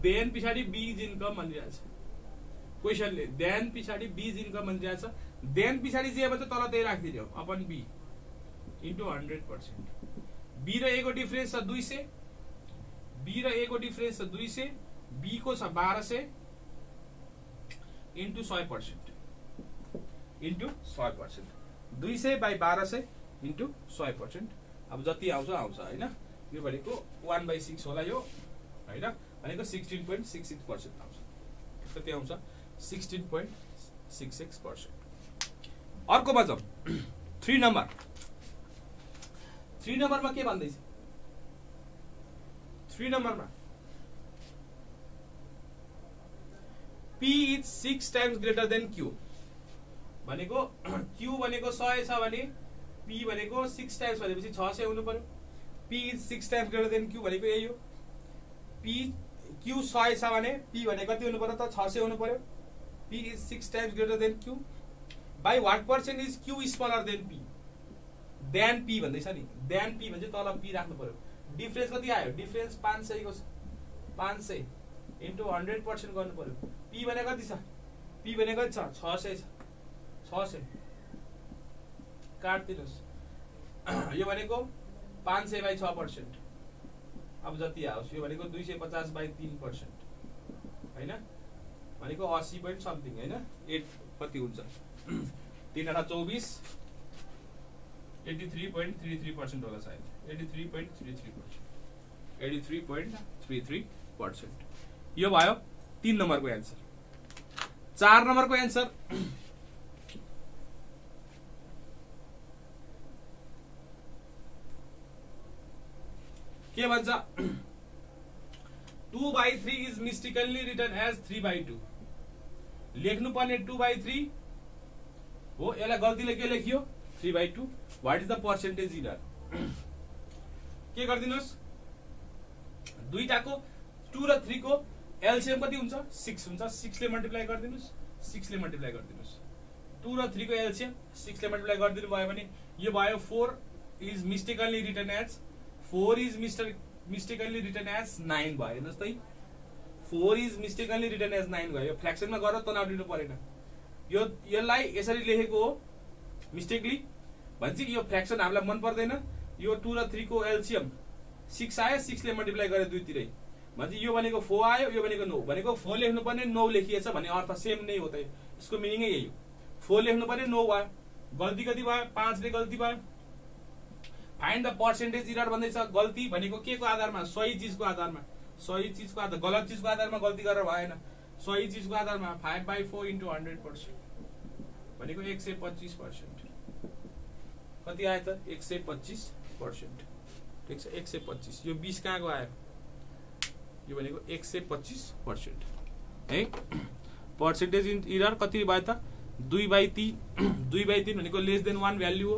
देन पछाडि बीज इन्कम भनिरहेछ क्वेशनले। देन पछाडि बीज इन्कम भनिरहेछ। देन पछाडि जे भन्छ तल त्यही राखिदिने हो, अपन बी इन्टु 100%। बी र ए को डिफरेन्स छ 200, बी र ए को डिफरेन्स छ 200, बी को छ 1200 इन्टु 100% इन्टु 100%। 200/1200 इन्टु 100%। अब जति आउँछ आउँछ हैन। यो भनेको 1/6 होला यो हैन। भनेको 16.66% आउँछ। कति आउँछ? 16.66%। अर्कोमा जाउँ। 3 नम्बर। 3 नम्बरमा के भन्दैछ? 3 नम्बरमा P is 6 times greater than Q भनेको Q भनेको 100 छ भने P भनेको 6 टाइम्स भनेपछि 600 हुनु पर्यो। P is 6 times greater than Q भनेको यही हो। Q 100 छ भने P भने कति हुनु पर्यो त? 600 हुनु पर्यो। P is 6 times greater than Q. By what percent is Q smaller than P? Than P भन्दैछ नि। Than P भने तल P राख्नु पर्यो। डिफरेन्स कति आयो? डिफरेन्स 500 को 500 इन्टु 100% गर्नु पर्यो। P भने कति छ? P भने कति छ? 600 छ। 600 काट्दिनुस्। यो भनेको 500/6%। अब जति आओस् यो भनेको 250/3% हैन। भनेको 80 point समथिङ हैन। 8 कति हुन्छ? 3 × 24 83.33% होला सायद। 83.33%। 83.33%। यो भयो 3 नम्बरको एन्सर। 4 नम्बरको एन्सर के भन्छ? 2/3 is mistakenly written as 3/2। लेख्नु पर्ने 2/3 हो, यसलाई गल्तीले के लेखियो? 3/2। What is the percentage error के गरिदिनुहोस् दुईटाको 2 र 3 को एलसीएम कति हुन्छ 6 हुन्छ 6 ले मल्टिप्लाई गरिदिनुहोस् 6 ले मल्टिप्लाई गरिदिनुहोस् 2 र 3 को एलसीएम 6 ले मल्टिप्लाई गरिदिनु भयो भने यो भयो 4 is mistakenly written as 4 is mistakenly written as 9 भयो हेर्नुहोस् त 4 इज मिस्टेकनली रिटन एज 9 भयो यो फ्र्याक्सनमा गरेर तनाव दिनु परेन यो यसलाई यसरी लेखेको हो मिस्टेकली भन्छ यो फ्र्याक्सन हामीलाई मन पर्दैन यो 2 र 3 को एलसीएम 6 आयो 6 ले मल्टिप्लाई गरे दुईतिरै भन्छ यो भनेको 4 आयो यो भनेको 9 भनेको 4 लेख्नु पर्ने 9 लेखिएछ भने अर्थ सेम नै हो त यसको मिनिङै यही हो 4 लेख्नु पर्ने 9 भयो गल्ती कति भयो 5 ले गल्ती भयो फाइन्ड द पर्सेन्टेज इरर भन्दैछ गल्ती भनेको के को आधारमा सही चीजको आधारमा सही चीजको आधार गलत चीजको आधारमा गल्ती गरेर भएन सही चीजको आधारमा 5/4 * 100% भनेको 125% कति आयो त 125% ठीक छ 125 यो 20 कहाँको आयो यो भनेको 125% है पर्सेन्टेज इरर कति भयो त 2/3 भनेको लेस देन 1 भ्यालु हो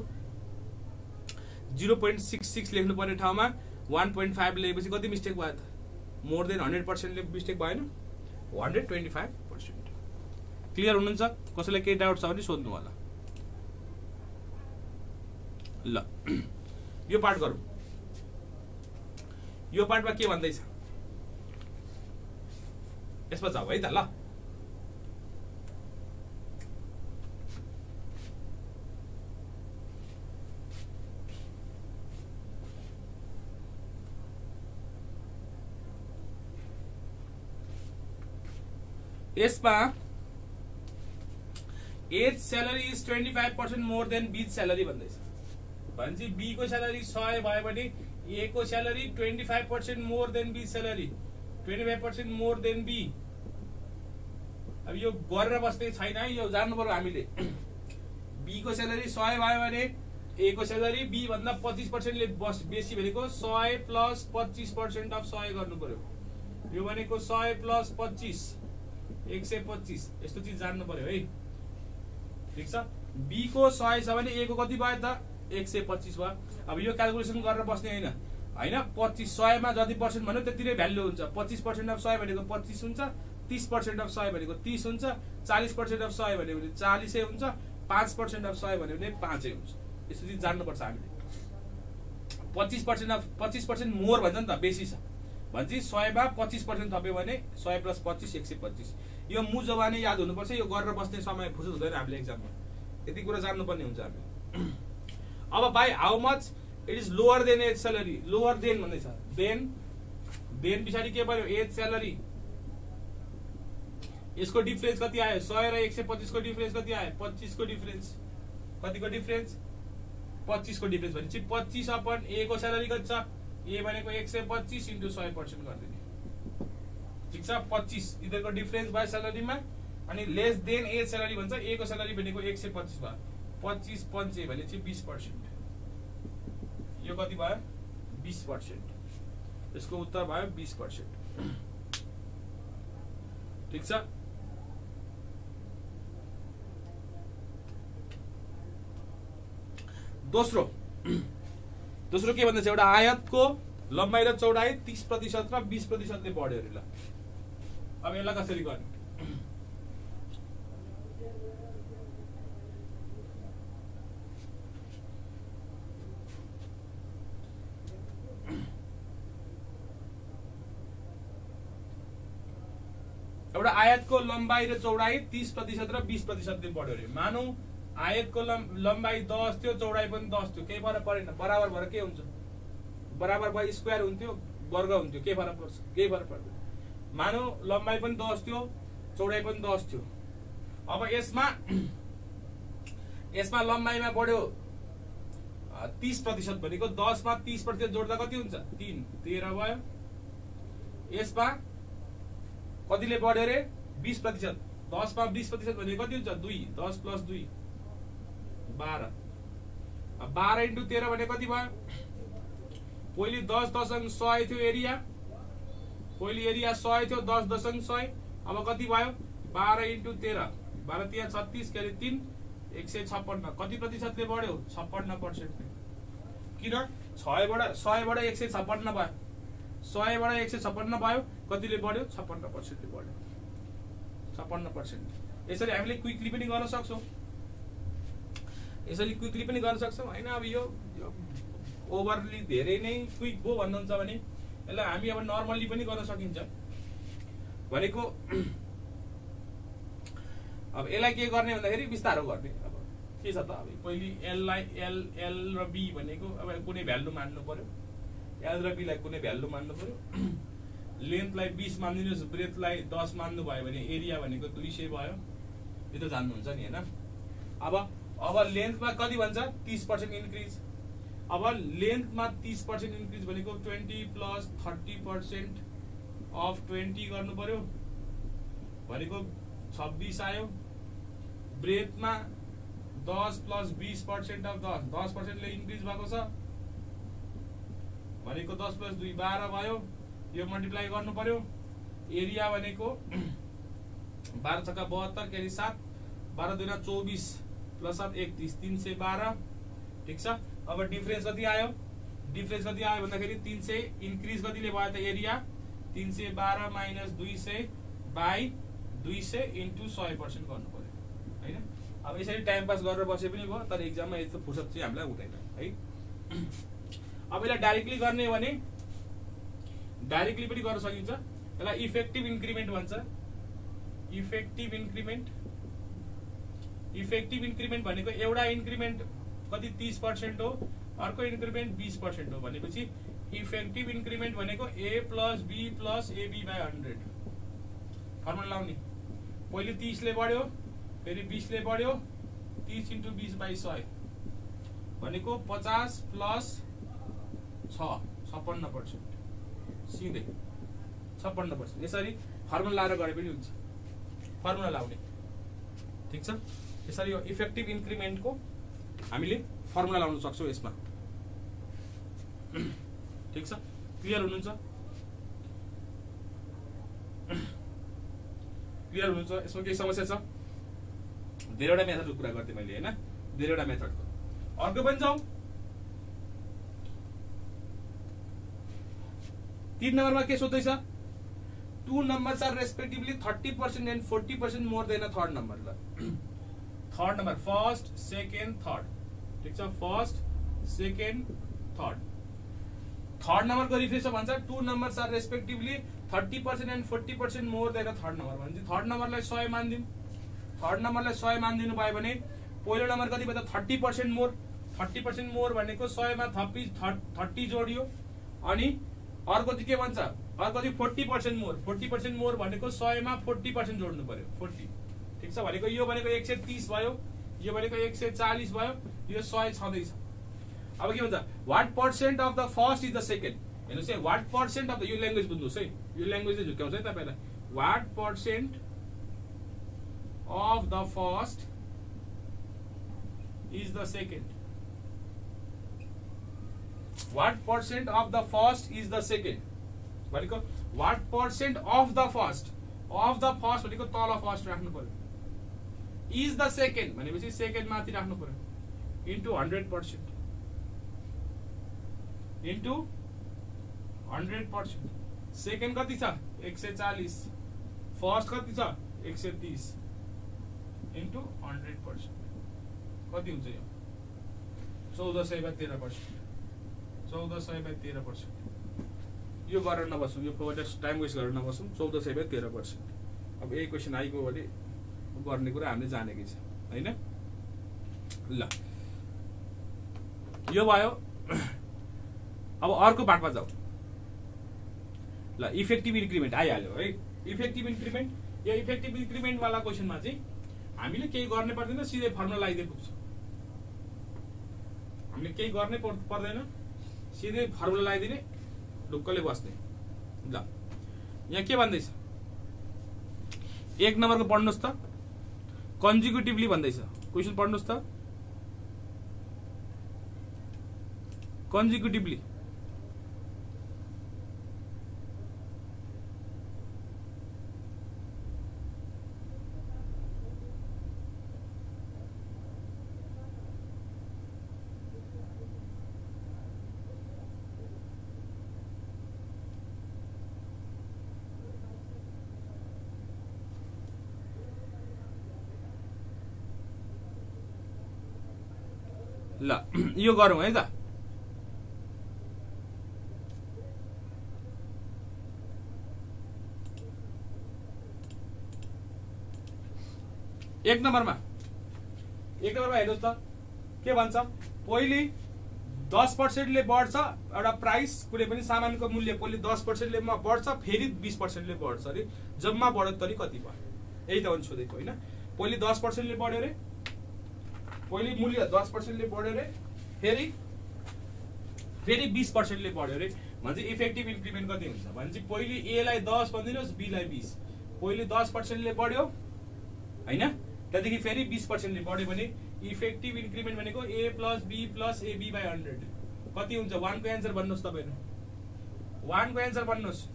0.66 लेख्नु पर्ने ठाउँमा 1.5 लेखेपछि कति मिस्टेक भयो त मोर देन 100% ले मिस्टेक भएन 125%। क्लियर हुनुहुन्छ कसैलाई केही डाउट छ भने सोध्नु होला ल यो पार्ट गरौँ यो पार्टमा के भन्दैछ यसमा जाऊ है त ल यसमा A's salary is 25% more than B salary भन्दैछ भनेपछि बी को स्यालेरी 100 भयो भने ए को salary 25% more than B salary 25% more than B अब यो गरेर बस्दै छैन है यो जान्नु पर्यो हामीले बी को स्यालेरी 100 भयो भने ए को स्यालेरी बी भन्दा 25% ले बेसी भनेको 100 + 25% अफ 100 गर्नु पर्यो यो भनेको 100 + 25 125 यस्तो चीज जान्नु पर्यो है ठीक छ बी को 100 छ भने ए को कति भयो त 125 भयो अब यो क्याल्कुलेसन गरेर बस्ने हैन 25 100 मा जति पर्सेन्ट भन्यो त्यति नै भ्यालु हुन्छ 25% अफ 100 भनेको 25 हुन्छ 30% अफ 100 भनेको 30 हुन्छ 40% अफ 100 भन्यो भने 40 हुन्छ 5% अफ 100 भन्यो भने 5 हुन्छ यस्तो चीज जान्नु पर्छ हामीले 25% अफ 25% मोर भन्छ नि त बेसी छ भन्छ 100 मा 25% थप्यो भने 100 + 25 125 यो मुजोवा नै याद हुनुपर्छ यो गरेर बस्ने समय फुर्सद हुँदैन हामीले एक्जाममा यति कुरा जान्नु पर्ने हुन्छ हामीले अब by how much it is lower than A's salary lower than भन्दैछ देन पछाडि के भयो एज स्यालेरी यसको डिफरेन्स कति आयो 100 र 125 को डिफरेन्स कति आयो 25 को डिफरेन्स कतिको डिफरेन्स 25 को डिफरेन्स भनेपछि 25 अपन ए को स्यालेरी कति छ ए भनेको 125 * 100% गर्दिने ठीक छ 25 इधरको डिफरेन्स भयो स्यालेरीमा अनि लेस देन ए स्यालेरी भन्छ ए को स्यालेरी भनेको 125 भयो 25 5 भनेपछि 20% यो कति भयो 20% यसको उत्तर भयो 20% ठीक छ दोस्रो के भन्दैछ एउटा आयतको लम्बाई र चौडाई 30% र 20% ले बढ्यो अरे ल अब यसलाई कसरी गर्ने एउटा आयतको लम्बाई र चौडाई 30% र 20% ले बढ्यो अरे मानौ आयतको लम्बाई 10 थियो चौडाई पनि 10 थियो केही फरक परेन बराबर भएर के हुन्छ बराबर भए स्क्वायर हुन्थ्यो वर्ग हुन्थ्यो के फरक पर्छ केही फरक पर्दैन मानौ लम्बाई पनि 10 थियो चौडाई पनि 10 थियो अब यसमा लम्बाईमा बढ्यो 30% भनेको 10 मा 30% जोड्दा कति हुन्छ 3 13 भयो यसमा कतिले बढ्यो रे 20% 10 मा 20% भनेको कति हुन्छ 2 10 + 2 12 अब 12 * 13 भने कति भयो पहिले 10 दशमलव 100 थियो एरिया पहिले एरिया 100 थियो 10 दशमलव 100 अब कति भयो 12 * 13 12 * 36 के 3 156 कति प्रतिशतले बढ्यो 56%। किन 100 बाट 156 भयो, 100 बाट 156 भयो, कतिले बढ्यो 56% ले बढ्यो, 56%। यसरी हामीले क्विकली पनि गर्न सक्छौं, यसरी क्विकली पनि गर्न सक्छौं हैन। अब यो ओभरली धेरै नै क्विक हो भन्नुहुन्छ भने यसलाई हामी अब नर्मली पनि गर्न सकिन्छ भनेको। अब यसलाई के गर्ने भन्दाखेरि बिस्तारो गर्ने। अब के छ त, अब पहिले एल लाई एल र बी भनेको अब कुनै भ्यालु मान्नु पर्यो, एल र बी लाई कुनै भ्यालु मान्नु पर्यो। लेन्थलाई 20 मानिदिनुस्, ब्रेथलाई 10 मान्नु भयो भने एरिया भनेको 200 भयो। यो त जान्नुहुन्छ नि हैन। अब लेन्थमा कति भन्छ 30% इन्क्रिज। अब लेन्थमा 30% इन्क्रिज भनेको 20 प्लस 30% अफ 20 गर्नु पर्यो भनेको 26 आयो। ब्रेथमा 10 प्लस 20% अफ 10% ले इन्क्रिज भएको छ भनेको 10 प्लस 2 12 भयो। यो मल्टिप्लाई गर्नु पर्यो। एरिया भनेको 12 छक्का 72 क्यारी 7, 12 दुना 24 प्लस 7 31 312। ठीक छ। अब डिफरेन्स कति आयो, डिफरेन्स कति आयो भन्दाखेरि 300 इन्क्रिज कतिले भयो त एरिया 312 माइनस 200 बाई 200 इन्टु 100% गर्नु पर्यो हैन। अब यसरी टाइम पास गरेर बसे पनि भयो, तर एक्जाममा यस्तो फुर्सद चाहिँ हामीलाई हुँदैन है। अब यसलाई डाइरेक्टली गर्ने हो भने डाइरेक्टली पनि गर्न सकिन्छ। यसलाई इफेक्टिभ इन्क्रिमेन्ट भन्छ। इफेक्टिभ इन्क्रिमेन्ट भनेको एउटा इन्क्रिमेन्ट कति 30% हो, अर्को इन्क्रिमेन्ट 20% हो भनेपछि इफेक्टिभ इन्क्रिमेन्ट भनेको a plus b plus ab by 100। Formula लाउने, पहिले 30 ले बढ्यो, फेरि 20 ले बढ्यो, 30 इन्टु 20 बाई 100 भनेको 50 प्लस 6 56%। सिधै 56%। यसरी फर्मुला लाएर गरे पनि हुन्छ, फर्मुला लाउने। ठीक छ। यसरी यो इफेक्टिभ इन्क्रिमेन्टको हामीले फर्मुला लाउन सक्छौं यसमा। ठीक छ। क्लियर हुनुहुन्छ? क्लियर हुनुहुन्छ? यसमा केही समस्या छ? धेरैवटा मेथडको कुरा गर्थे मैले हैन, धेरैवटा मेथडको। अर्को पनि जाउँ। 3 नम्बरमा के सोध्दैछ? 2 numbers are respectively 30% and 40% more than a third number. Third number, first, second, third. ठीक छ। First, second, third. Third number को रिफ्रेस भन्छ 2 numbers are respectively 30% and 40% more than a third number भन्छ। थर्ड नम्बरलाई 100 मान्दिनु, थर्ड नम्बरलाई 100 मान्दिनु भयो भने पहिलो number कति भयो त 30% मोर। 30% मोर भनेको 100 मा 30 जोडियो। अनि अर्को चाहिँ के भन्छ, अर्को चाहिँ 40% मोर। 40% मोर भनेको 100 मा 40% जोड्नु पर्यो, 40। ठीक छ। भनेको यो भनेको 130 भयो, यो भनेको 140 भयो, यो 100 छँदैछ। अब के भन्छ, what percent of the first is the second. हेर्नुस् है, व्हाट पर्सेन्ट अफ द, यो ल्याङ्ग्वेज बुझ्नुस् है, यो ल्याङ्ग्वेज चाहिँ झुक्याउँछ है तपाईलाई। What percent of the first is the second. What percent of the first is the second भनेको what percent of the first, of the first भनेको तल फर्स्ट राख्नु पर्यो, इज द सेकेन्ड भनेपछि सेकेन्ड माथि राख्नु पर्यो, इन्टु 100%, इन्टु 100%। सेकेन्ड कति छ 140, फर्स्ट कति छ 130 इन्टु 100% कति हुन्छ यो 1400/13%, 1400/13%। यो गरेर नबसौँ, यो टाइम वेस्ट गरेर नबसौँ। 1400/13%। अब यही क्वेसन आइगयो भने गर्ने कुरा हामीले जानेकै छ हैन। ल यो भयो। अब अर्को पार्टमा जाऊ। ल इफेक्टिभ इन्क्रिमेन्ट आइहाल्यो है। इफेक्टिभ इन्क्रिमेन्ट, यो इफेक्टिभ इन्क्रिमेन्ट वाला क्वेसनमा चाहिँ हामीले केही गर्ने पर्दैन, सिधै फर्मुला लगाइदिए पुग्छ। हामीले केही गर्ने पर्दैन, सिधै फर्मुला लगाइदिने, ढुक्कले बस्ने। ल यहाँ के भन्दैछ, 1 नम्बरको पढ्नुस् त, कन्जिक्युटिभली भन्दैछ। क्वेसन पढ्नुस् त, कन्जिक्युटिभली। ल यो गरौँ है त। एक नम्बरमा हेर्नुहोस् त के भन्छ, पहिले 10% बढ्छ एउटा प्राइस, कुनै पनि सामानको मूल्य पहिले 10% बढ्छ, फेरि 20% बढ्छ अरे, जम्मा बढोत्तरी कति भयो, यही त हुन्छ सोधेको होइन। पहिले 10% बढ्यो अरे, पहिले मूल्य 10% बढ्यो अरे, फेरि 20% बढ्यो अरे, भने चाहिँ इफेक्टिभ इन्क्रिमेन्ट कति हुन्छ भने चाहिँ पहिले ए लाई 10 भनिदिनुहोस्, बी लाई 20, पहिले 10% बढ्यो होइन, त्यहाँदेखि फेरि 20% बढ्यो भने इफेक्टिभ इन्क्रिमेन्ट भनेको A plus B plus AB by 100 कति हुन्छ? 1 को एन्सर भन्नुहोस् तपाईहरु, 1 को एन्सर भन्नुहोस्,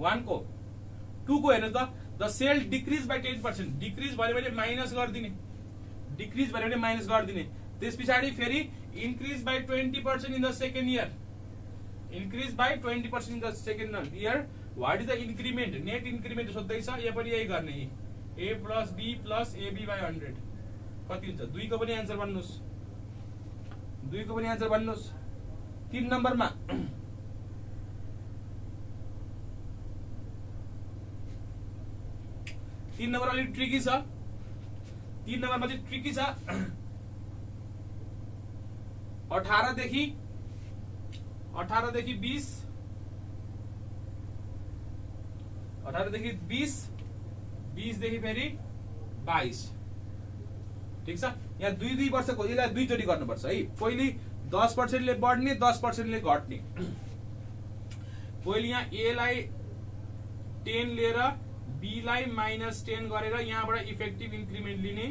1 को 2 को हेर्नु त, the sale decrease by 10%, decrease भयो भने माइनस गरिदिने, डिक्रिज भयो भने माइनस गरिदिने, त्यसपछि फेरि increase by 20% in the second year, increase by 20% in the second year, what is the increment, net increment सोध्दैछ, यहाँ पनि यही गर्ने, A plus B plus AB by 100 कति हुन्छ? 2 को पनि एन्सर भन्नुहोस्, 2 को पनि एन्सर भन्नुहोस्। 3 नम्बरमा 3 नम्बर अलिक ट्रिकी छ, 3 नम्बरमा चाहिँ ट्रिकी छ। 18 देखि 20, 18 देखि 20, 20 देखि फेरि 22, ठीक छ। यहाँ 2 वर्षको यसलाई दुईचोटि गर्नुपर्छ है, पहिले 10% बढ्ने 10% घट्ने, पहिले यहाँ ए लाई 10 लिएर बी लाई -10 गरेर यहाँबाट इफेक्टिभ इन्क्रिमेन्ट लिने,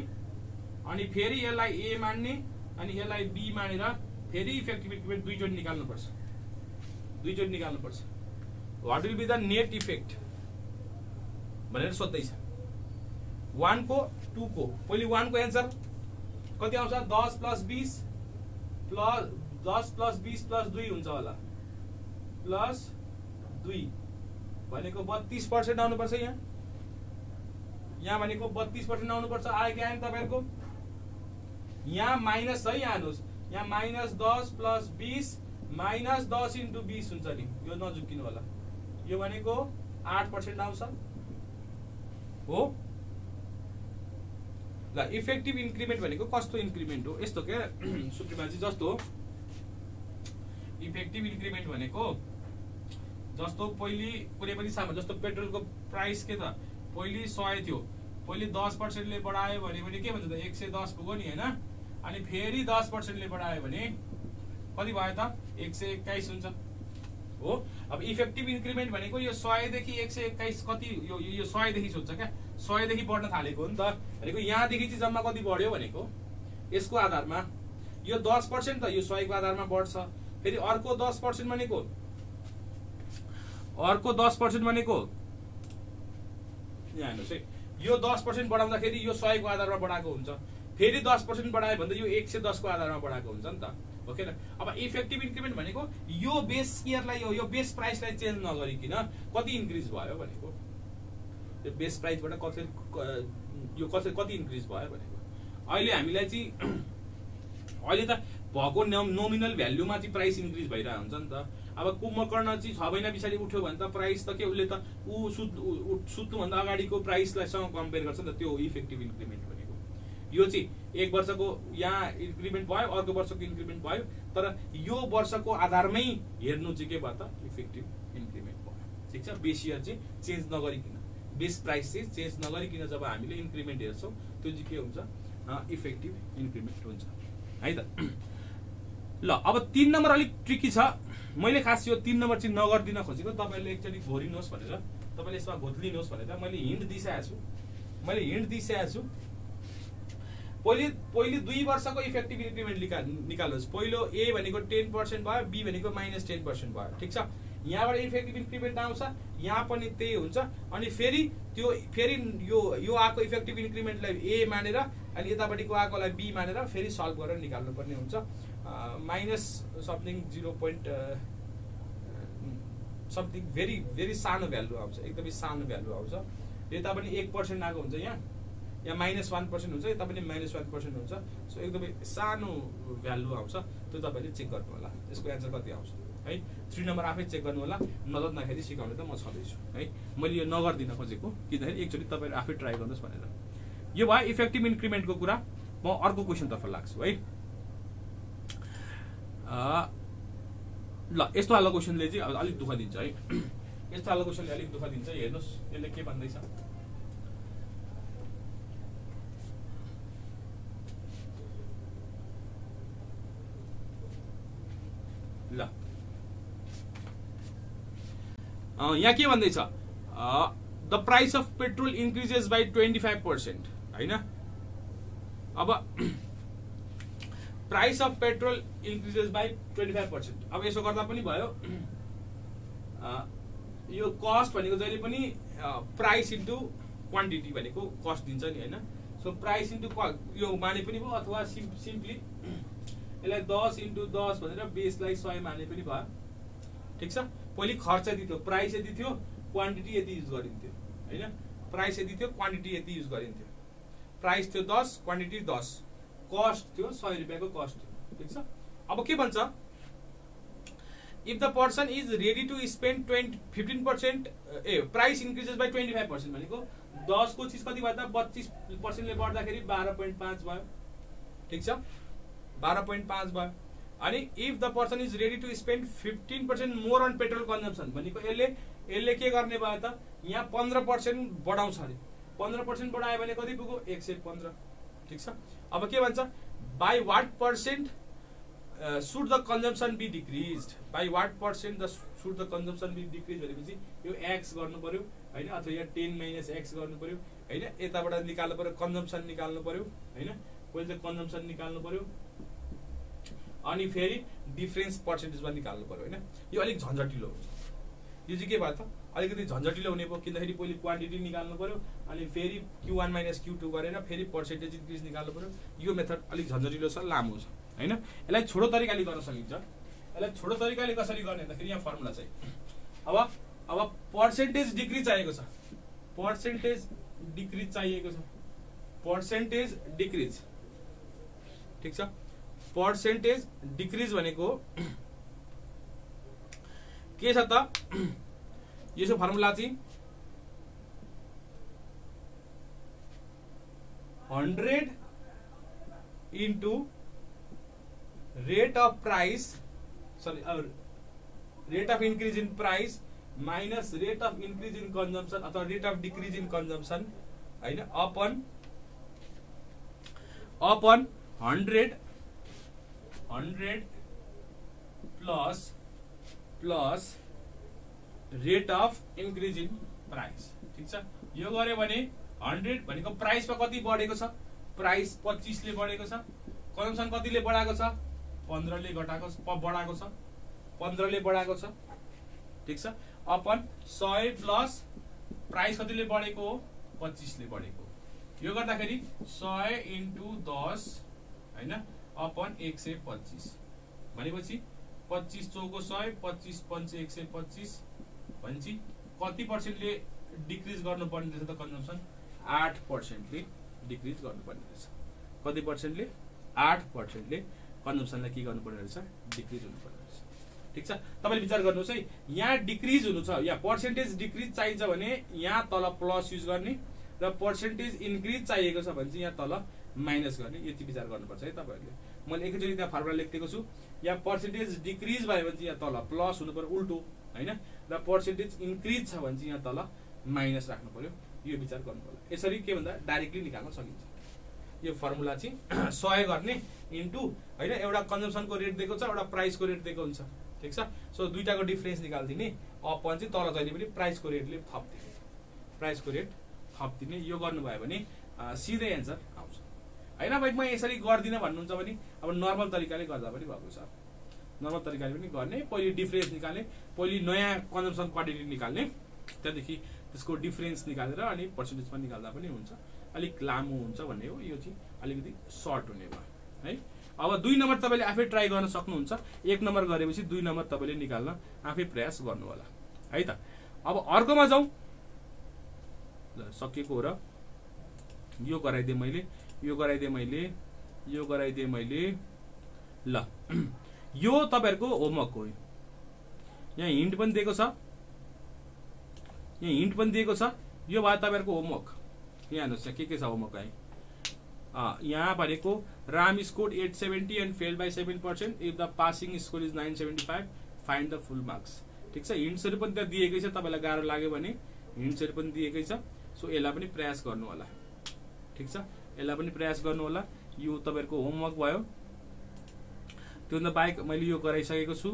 अनि फेरि यसलाई ए मान्ने अनि यसलाई बी मानेर फेरि इफेक्टिभ इन्क्रिमेन्ट दुईचोटि निकाल्नुपर्छ, दुईचोटि निकाल्नुपर्छ। What will be the net effect भनेर सोध्दैछ। 1 को 2 को, पहिले 1 को एन्सर कति आउँछ? 10 प्लस 20 प्लस 2 हुन्छ होला, प्लस 2 भनेको 32% आउनुपर्छ, यहाँ भनेको 32% आउनुपर्छ। आयो कि आएन तपाईहरुको? यहाँ माइनस है, यहाँ हेर्नुहोस्, यहाँ -10 प्लस 20 -10 इन्टु 20 हुन्छ नि, यो नझुक्किनु होला, यो भनेको 8% आउँछ हो। ल इफेक्टिभ इन्क्रिमेन्ट भनेको कस्तो इन्क्रिमेन्ट हो? यस्तो के सुप्रिमाजी, जस्तो इफेक्टिभ इन्क्रिमेन्ट भनेको जस्तो पहिले कुनै पनि सामान, जस्तो पेट्रोलको प्राइस के त पहिले 100 थियो, पहिले 10% बढायो भने के भन्छ त 110 पुग्यो नि हैन, अनि फेरि 10% बढायो भने कति भयो त? 121 हुन्छ हो। अब इफेक्टिभ इन्क्रिमेन्ट भनेको यो 100 देखि 121 कति, यो 100 देखि सोध्छ क्या, 100 देखि बढ्न थालेको हो नि त, भनेको यहाँदेखि चाहिँ जम्मा कति बढ्यो भनेको यसको आधारमा, यो 10% त यो 100 को आधारमा बढ्छ, फेरि अर्को 10% भनेको, अर्को 10% भनेको यहाँ हेर्नुहोस् है, यो 10% बढाउँदाखेरि यो 100 को आधारमा बढाएको हुन्छ, फेरि 10% बढायो भन्दा यो 110 को आधारमा बढाएको हुन्छ नि त, हो के न। अब इफेक्टिभ इन्क्रिमेन्ट भनेको यो बेस इयरलाई, यो बेस प्राइसलाई चेन्ज नगरिकिन कति इन्क्रिज भयो भनेको, यो बेस प्राइसबाट कति इन्क्रिज भयो भनेको। अहिले हामीलाई चाहिँ अहिले त भएको नोमिनल भ्यालुमा चाहिँ प्राइस इन्क्रिज भइरहेको हुन्छ नि त। अब कुम्भकर्ण चाहिँ 6 महिना पछाडि उठ्यो भने त प्राइस त के, उसले त सुत्नुभन्दा अगाडिको प्राइसलाई सँग कम्पेयर गर्छ नि त, त्यो इफेक्टिभ इन्क्रिमेन्ट भनेको। यो चाहिँ 1 वर्षको यहाँ इन्क्रिमेन्ट भयो, अर्को वर्षको इन्क्रिमेन्ट भयो, तर यो वर्षको आधारमै हेर्नु चाहिँ के भयो त? इफेक्टिभ इन्क्रिमेन्ट भयो, ठिक छ। बेस इयर चाहिँ चेन्ज नगरिकिन, बेस प्राइस चाहिँ चेन्ज नगरिकिन जब हामीले इन्क्रिमेन्ट हेर्छौँ त्यो चाहिँ के हुन्छ? इफेक्टिभ इन्क्रिमेन्ट हुन्छ है त। ल अब 3 नम्बर अलिक ट्रिकी छ, मैले खास यो 3 नम्बर चाहिँ नगर्दिन खोजेको, तपाईहरुले एकचोटि घोरिनुहोस् भनेर, तपाईले यसमा घोत्लिनुहोस् भनेर मैले हिन्ट दिइसकेको छु, पहिले 2 वर्षको इफेक्टिभ इन्क्रिमेन्ट निकाल्नुहोस्। पहिलो ए भनेको 10% भयो, बी भनेको -10% भयो, ठिक छ। यहाँबाट इफेक्टिभ इन्क्रिमेन्ट आउँछ, यहाँ पनि त्यही हुन्छ, अनि फेरि यो आको इफेक्टिभ इन्क्रिमेन्टलाई ए मानेर अनि यतापट्टिको आकोलाई बी मानेर फेरि सल्भ गरेर निकाल्नु पर्ने हुन्छ। Minus something 0. समथिङ भेरी सानो भ्यालु आउँछ, एकदमै सानो भ्यालु आउँछ। यता पनि 1% आएको हुन्छ, यहाँ या -1% हुन्छ, तपाईले -1% हुन्छ। सो एकदमै सानो भ्यालु आउँछ, त्यो तपाईले चेक गर्नु होला यसको एन्सर कति आउँछ है। 3 नम्बर आफै चेक गर्नु होला, नजन्दाखेरि सिकाउने त म छँदैछु है। मैले यो नगर्दिन खोजेको किनभने एकचोटि तपाईहरु आफै ट्राई गर्नुस् भनेर। यो भयो इफेक्टिभ इन्क्रिमेन्टको कुरा। म अर्को क्वेशन तर्फ लाग्छु है। ल यस्तो खालको क्वेशनले चाहिँ अलिक दुःख दिन्छ है। यस्तो खालको क्वेशनले अलिक दुःख दिन्छ। हेर्नुस् यसले के भन्दैछ। ल यहाँ के भन्दैछ, the price of petrol increases by 25% हैन। अब price of petrol increases by 25%। अब यसो गर्दा पनि भयो। यो कस्ट भनेको जहिले पनि प्राइस इन्टु क्वान्टिटी भनेको कस्ट दिन्छ नि हैन। सो प्राइस इन्टु यो माने पनि भयो, अथवा सिम्पली यसलाई 10 इन्टु 10 भनेर बेसलाई 100 माने पनि भयो। ठिक छ। पहिले खर्च यति थियो, प्राइस यति थियो, क्वान्टिटी यति युज गरिन्थ्यो हैन। प्राइस यति थियो, क्वान्टिटी यति युज गरिन्थ्यो। प्राइस थियो 10, क्वान्टिटी 10, कस्ट थियो 100 रुपैयाँको कस्ट थियो। ठिक छ। अब के भन्छ, if the person is ready to spend 15% price increases by 25% भनेको 10 को चीज कति भयो त 25% ले बढ्दाखेरि 12.5 भयो। ठिक छ, 12.5 भयो। अनि if the person is ready to spend 15% more on petrol consumption भनेको यसले के गर्ने भयो त, यहाँ 15% बढाउँछ अरे। 15% बढायो भने कति पुग्यो 115। ठिक छ। अब के भन्छ, by what percent should the consumption be decreased, by what percent the should the consumption be decrease भनेपछि यो एक्स गर्नु पर्यो हैन, अथवा यहाँ 10 माइनस एक्स गर्नु पर्यो हैन। यताबाट निकाल्नु पर्यो, कन्जम्पसन निकाल्नु पर्यो हैन। पहिले त कन्जम्पसन निकाल्नु पर्यो, अनि फेरि डिफरेन्स पर्सेन्टेजमा निकाल्नु पर्यो हैन। यो अलिक झन्झटिलो हुन्छ। यो चाहिँ के भयो त, अलिकति झन्झटिलो हुने भयो किनभने पहिले क्वान्टिटी निकाल्नु पर्यो, अनि फेरि Q1 माइनस Q2 गरेर फेरि पर्सेन्टेज इन्क्रिज निकाल्नु पर्यो। यो मेथड अलिक झन्झटिलो छ, लामो छ हैन। यसलाई छोटो तरिकाले गर्न सकिन्छ। यसलाई छोटो तरिकाले कसरी गर्ने भन्दाखेरि यहाँ फर्मुला चाहिँ अब पर्सेन्टेज डिक्रिज चाहिएको छ, पर्सेन्टेज डिक्रिज चाहिएको छ, पर्सेन्टेज डिक्रिज। ठिक छ। पर्सेन्टेज डिक्रिज भनेको के छ त, यसो फर्मुला चाहिँ 100 into rate of price, sorry rate of increase in price minus rate of increase in consumption अथवा rate of decrease in consumption हैन, अपन 100 plus rate of increase in price. ठिक छ। यो गर्यो भने 100 भनेको प्राइसमा कति बढेको छ, प्राइस 25 ले बढेको छ, कन्जम्पसन कतिले बढाएको छ 15 ले बढाएको छ, 15 ले बढाएको छ। ठिक छ। अपन 100 प्लस प्राइस कतिले बढेको हो 25 ले बढेको। यो गर्दाखेरि 100 इन्टु 10 हैन अपन 125 भनेपछि 25 चौको 100, 25 पंच 125 भनेपछि कति पर्सेन्टले डिक्रिज गर्नुपर्ने रहेछ त कन्जम्पसन, 8% ले डिक्रिज गर्नुपर्ने रहेछ। कति पर्सेन्टले 8% ले कन्जम्पसनलाई के गर्नुपर्ने रहेछ, डिक्रिज हुनुपर्ने रहेछ। ठिक छ। तपाईले विचार गर्नुहोस् है, यहाँ डिक्रिज हुनु छ, यहाँ पर्सेन्टेज डिक्रिज चाहिन्छ भने यहाँ तल प्लस युज गर्ने, र पर्सेन्टेज इन्क्रिज चाहिएको छ भने चाहिँ यहाँ तल माइनस गर्ने। यति विचार गर्नुपर्छ है तपाईहरुले। मैले एकैचोटि त्यहाँ फर्मुला लेखिदिएको छु। यहाँ पर्सेन्टेज डिक्रिज भयो भने चाहिँ यहाँ तल प्लस हुनु पर्यो उल्टो हैन, र पर्सेन्टेज इन्क्रिज छ भने चाहिँ यहाँ तल माइनस राख्नु पर्यो। यो विचार गर्नु पर्यो। यसरी के भन्दा डाइरेक्टली निकाल्न सकिन्छ। यो फर्मुला चाहिँ 100 गर्ने इन्टु हैन, एउटा कन्जम्पसनको रेट दिएको छ, एउटा प्राइसको रेट दिएको हुन्छ। ठिक छ। सो दुईटाको डिफरेन्स निकाल्दिने, अपन चाहिँ तल जहिले पनि प्राइसको रेटले थप्दिने, प्राइसको रेट थप्दिने। यो गर्नुभयो भने सिधै एन्सर आउँछ हैन। भाइ म यसरी गर्दिन भन्नुहुन्छ भने अब नर्मल तरिकाले गर्दा पनि भएको छ। नर्मल तरिकाले पनि गर्ने, पहिले डिफरेन्स निकाल्ने, पहिले नयाँ कन्जम्पसन क्वान्टिटी निकाल्ने, त्यहाँदेखि त्यसको डिफरेन्स निकालेर अनि पर्सेन्टेजमा निकाल्दा पनि हुन्छ। अलिक लामो हुन्छ भन्ने हो, यो चाहिँ अलिकति सर्ट हुने भयो है। अब 2 नम्बर तपाईले आफै ट्राई गर्न सक्नुहुन्छ। 1 नम्बर गरेपछि 2 नम्बर तपाईले निकाल्न आफै प्रयास गर्नु होला है त। अब अर्कोमा जाउँ। ल सकिएको हो र यो गराइदिएँ मैले, यो गराइदिएँ मैले, यो गराइदिएँ मैले। ल यो तपाईहरुको होमवर्क हो। यहाँ हिन्ट पनि दिएको छ, यहाँ हिन्ट पनि दिएको छ। यो भयो तपाईहरुको होमवर्क। यहाँ हेर्नुस् के छ होमवर्क है। यहाँ भनेको Ram scored 870 and failed by 7%। If the passing score is 975 find the full marks. ठिक छ, हिन्ट्सहरु पनि त्यहाँ दिएकै छ, तपाईलाई गाह्रो लाग्यो भने हिन्ट्सहरु पनि दिएकै छ। सो यसलाई पनि प्रयास गर्नु होला। ठिक छ, यसलाई पनि प्रयास गर्नु होला। यो तपाईहरुको होमवर्क भयो। त्योभन्दा बाहेक मैले यो गराइसकेको छु।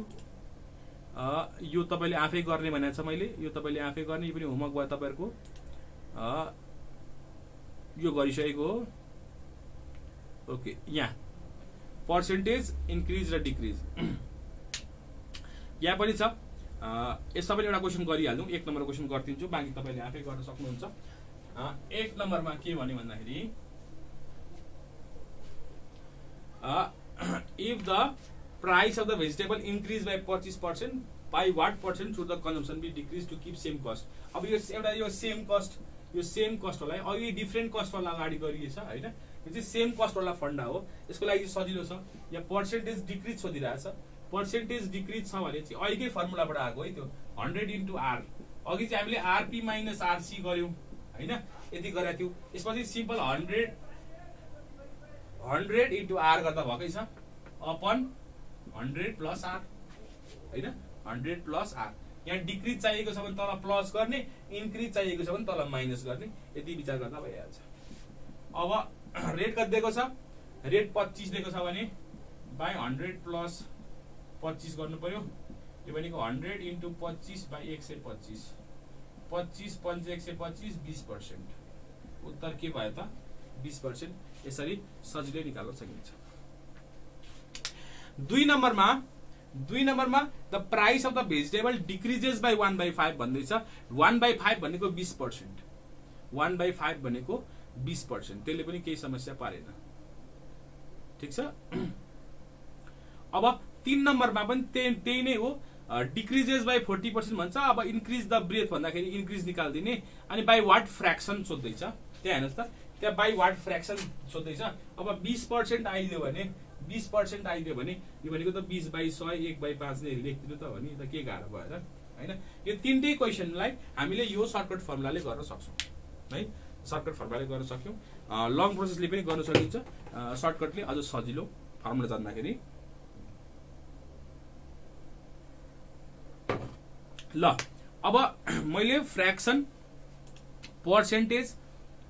यो तपाईले आफै गर्ने भनेको छ मैले, यो तपाईले आफै गर्ने। यो पनि होमवर्क भयो तपाईहरुको। यो गरिसकेको हो। ओके, यहाँ पर्सेन्टेज इन्क्रिज र डिक्रिज यहाँ पनि छ। यसमा पनि एउटा क्वेसन गरिहाल्नु। 1 नम्बर क्वेसन गरिदिन्छु, बाँकी तपाईले आफै गर्न सक्नुहुन्छ। 1 नम्बरमा के भन्यो भन्दाखेरि if the price of the vegetable increase by 25%, by what percent should the consumption be decreased to keep same cost? अब यो एउटा यो सेम कस्ट होला। अघि डिफरेन्ट कस्ट वाला अगाडि गरिएछ हैन। यो चाहिँ सेम कस्ट वाला फन्डा हो। यसको लागि सजिलो छ। यहाँ पर्सेन्टेज डिक्रिज सोधिरहेछ। पर्सेन्टेज डिक्रिज छ भने चाहिँ अहिलेकै फर्मुलाबाट आएको है। त्यो 100 * R। अघि चाहिँ हामीले RP - RC गर्यौं हैन, यति गरेको थियौ। यसमा चाहिँ सिम्पल 100 * R गर्दा भकै छ अपन 100 + R हैन। 100 + R। यहाँ डिक्रिज चाहिएको छ भने तल प्लस गर्ने, इन्क्रिज चाहिएको छ भने तल माइनस गर्ने। यति विचार गर्दा भइहाल्छ। अब रेट कति दिएको छ? रेट 25 दिएको छ भने बाइ 100 + 25 गर्नु पर्यो। यो भनेको 100 * 25 / 125। 25 × 5 = 125, 20%। उत्तर के भयो त? 20%। यसरी सजिलै निकाल्न सकिन्छ। 2 नम्बरमा the price of the vegetable decreases by 1/5 भन्दैछ। 1/5 भनेको 20%। 1/5 भनेको 20%। त्यसले पनि केही समस्या पारेन। ठीक छ। अब 3 नम्बरमा पनि त्यही नै हो। डिक्रिजेस बाइ 40% भन्छ। अब इन्क्रिज द ब्रेथ भन्दाखेरि इन्क्रिज निकाल्दिने। अनि बाइ वाट फ्र्याक्सन सोध्दैछ। त्यहाँ हेर्नुस् त, त्यहाँ बाइ वाट फ्र्याक्सन सोध्दैछ। अब 20% आइदियो भने 20% आइदियो भने यो भनेको त 20/100 1/5 नै लेख्दिनु त हो नि। त के गाह्रो भयो र हैन। यो तीनटै क्वेशनलाई हामीले यो सर्टकट फर्मुलाले गर्न सक्छौं है। सर्टकट फर्मुलाले गर्न सक्यौं। लङ प्रोसेसले पनि गर्न सकिन्छ। सर्टकटले अझ सजिलो फर्मुला जान्दाखेरि। ल अब मैले फ्र्याक्सन पर्सेन्टेज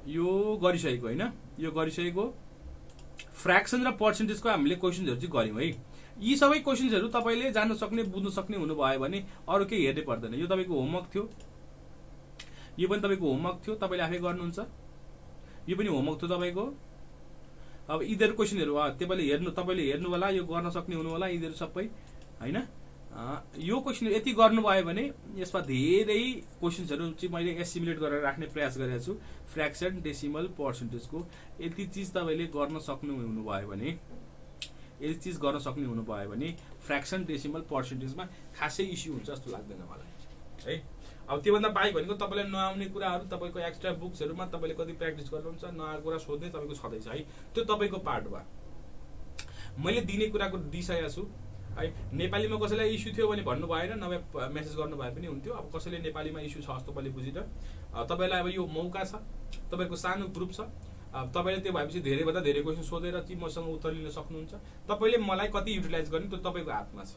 यो गरिसकेको हैन। यो गरिसकेको फ्र्याक्सन र पर्सेन्टेजको हामीले क्वेशनहरु चाहिँ गर्यौं है। यी सबै क्वेशनहरु तपाईले जान्न सक्ने बुझ्न सक्ने हुनुभयो भने अरु केही हेर्नै पर्दैन। यो तपाईको होमवर्क थियो। यो पनि तपाईको होमवर्क थियो, तपाईले आफै गर्नुहुन्छ। यो पनि होमवर्क थियो तपाईको। अब यिनीहरु क्वेशनहरु तपाईले हेर्नु होला, यो गर्न सक्ने हुनु होला यिनीहरु सबै हैन। यो क्वेशन यति गर्नुभयो भने यसमा धेरै क्वेशनहरु चाहिँ मैले एस्टिमेट गरेर राख्ने प्रयास गरेको छु। फ्र्याक्सन, डेसिमल, पर्सेन्टेजको यति चीज तपाईले गर्न सक्नु हुनुभयो भने, यति चीज गर्न सक्ने हुनुभयो भने फ्र्याक्सन, डेसिमल, पर्सेन्टेजमा खासै इस्यु हुन्छ जस्तो लाग्दैन मलाई है। अब त्यो भन्दा बाहेक भनेको तपाईलाई नआउने कुराहरु तपाईको एक्स्ट्रा बुक्सहरुमा तपाईले कति प्र्याक्टिस गर्नुहुन्छ, नआएको कुरा सोध्दै तपाईको छदैछ है। त्यो तपाईको पार्ट भयो। मैले दिने कुराको दिइसकेको छु है। नेपालीमा कसैलाई इस्यु थियो भने भन्नु भएन, नभए मेसेज गर्नु भए पनि हुन्थ्यो। अब कसैले नेपालीमा इस्यु छ जस्तो पनि बुझिन। तपाईलाई अब यो मौका छ, तपाईको सानो ग्रुप छ। तपाईले त्यो भएपछि धेरै भन्दा धेरै क्वेशन सोधेर चाहिँ मसँग उत्तर लिन सक्नुहुन्छ। तपाईले मलाई कति युटिलाइज गर्ने त्यो तपाईको हातमा छ।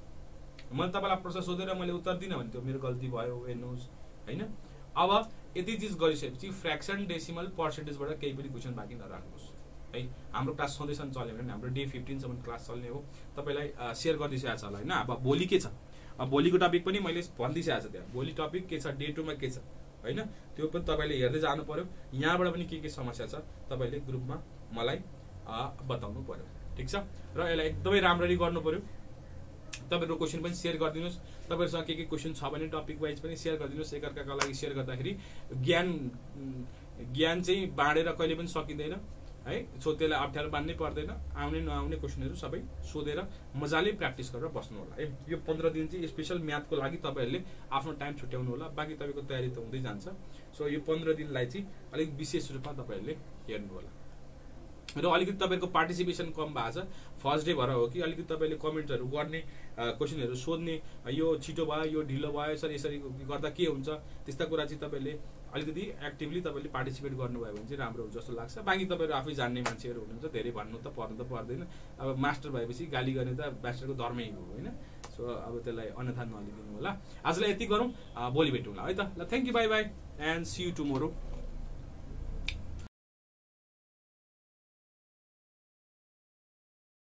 मैले तपाईलाई प्रश्न सोधेर मैले उत्तर दिन भने त्यो मेरो गल्ती भयो हेर्नुस् हैन। अब यति चीज गरिसकेपछि फ्र्याक्सन, डेसिमल, पर्सेन्टेजबाट केही पनि क्वेशन बाँकी नराख्नुस् है। हाम्रो क्लास सधैँसम्म चल्यो भने हाम्रो डे 15 सम्म क्लास चल्ने हो। तपाईलाई शेयर गर्दिसकेको छ होला हैन। अब भोलि के छ, अब भोलिको टपिक पनि मैले भन्दिसकेको छु। त्यहाँ भोलि टपिक के छ, डे 2 मा के छ हैन, त्यो पनि तपाईले हेर्दै जानु पर्यो। यहाँबाट पनि के समस्या छ तपाईले ग्रुपमा मलाई बताउनु पर्यो। ठीक छ। र यसलाई एकदमै राम्ररी गर्नु पर्यो। तपाईहरुको क्वेशन पनि शेयर गरिदिनुस्। तपाईहरुसँग के क्वेशन छ भने टपिक वाइज पनि शेयर गरिदिनुस्। एकअर्काका लागि शेयर गर्दाखेरि ज्ञान चाहिँ बाँडेर कहिले पनि सकिँदैन है। सो त्यसलाई अप्ठ्यारो मान्नै पर्दैन, आउने नआउने क्वेसनहरू सबै सोधेर मजाले प्र्याक्टिस गरेर बस्नु होला है। यो 15 दिन चाहिँ स्पेसल म्याथको लागि तपाईँहरूले आफ्नो टाइम छुट्याउनु होला, बाँकी तपाईँको तयारी त हुँदै जान्छ। सो यो 15 दिनलाई चाहिँ अलिक विशेष रूपमा तपाईँहरूले हेर्नु होला। र अलिकति तपाईँको पार्टिसिपेसन कम भएको छ, फर्स्ट डे भएर हो कि अलिकति तपाईँले कमेन्ट्सहरू गर्ने, क्वेसनहरू सोध्ने, यो छिटो भयो, यो ढिलो भयो, सर यसरी गर्दा के हुन्छ, त्यस्ता कुरा चाहिँ तपाईँले अलिकति एक्टिभली तपाईँले पार्टिसिपेट गर्नुभयो भने चाहिँ राम्रो हुन्छ जस्तो लाग्छ। बाँकी तपाईँहरू आफै जान्ने मान्छेहरू हुनुहुन्छ, धेरै भन्नु त पर्दैन। अब मास्टर भएपछि गाली गर्ने त मास्टरको धर्मै हो होइन। सो अब त्यसलाई अन्यथा नलिदिनु होला। आजलाई यति गरौँ, भोलि भेटौँला है त। ल thank you, bye bye and see you tomorrow.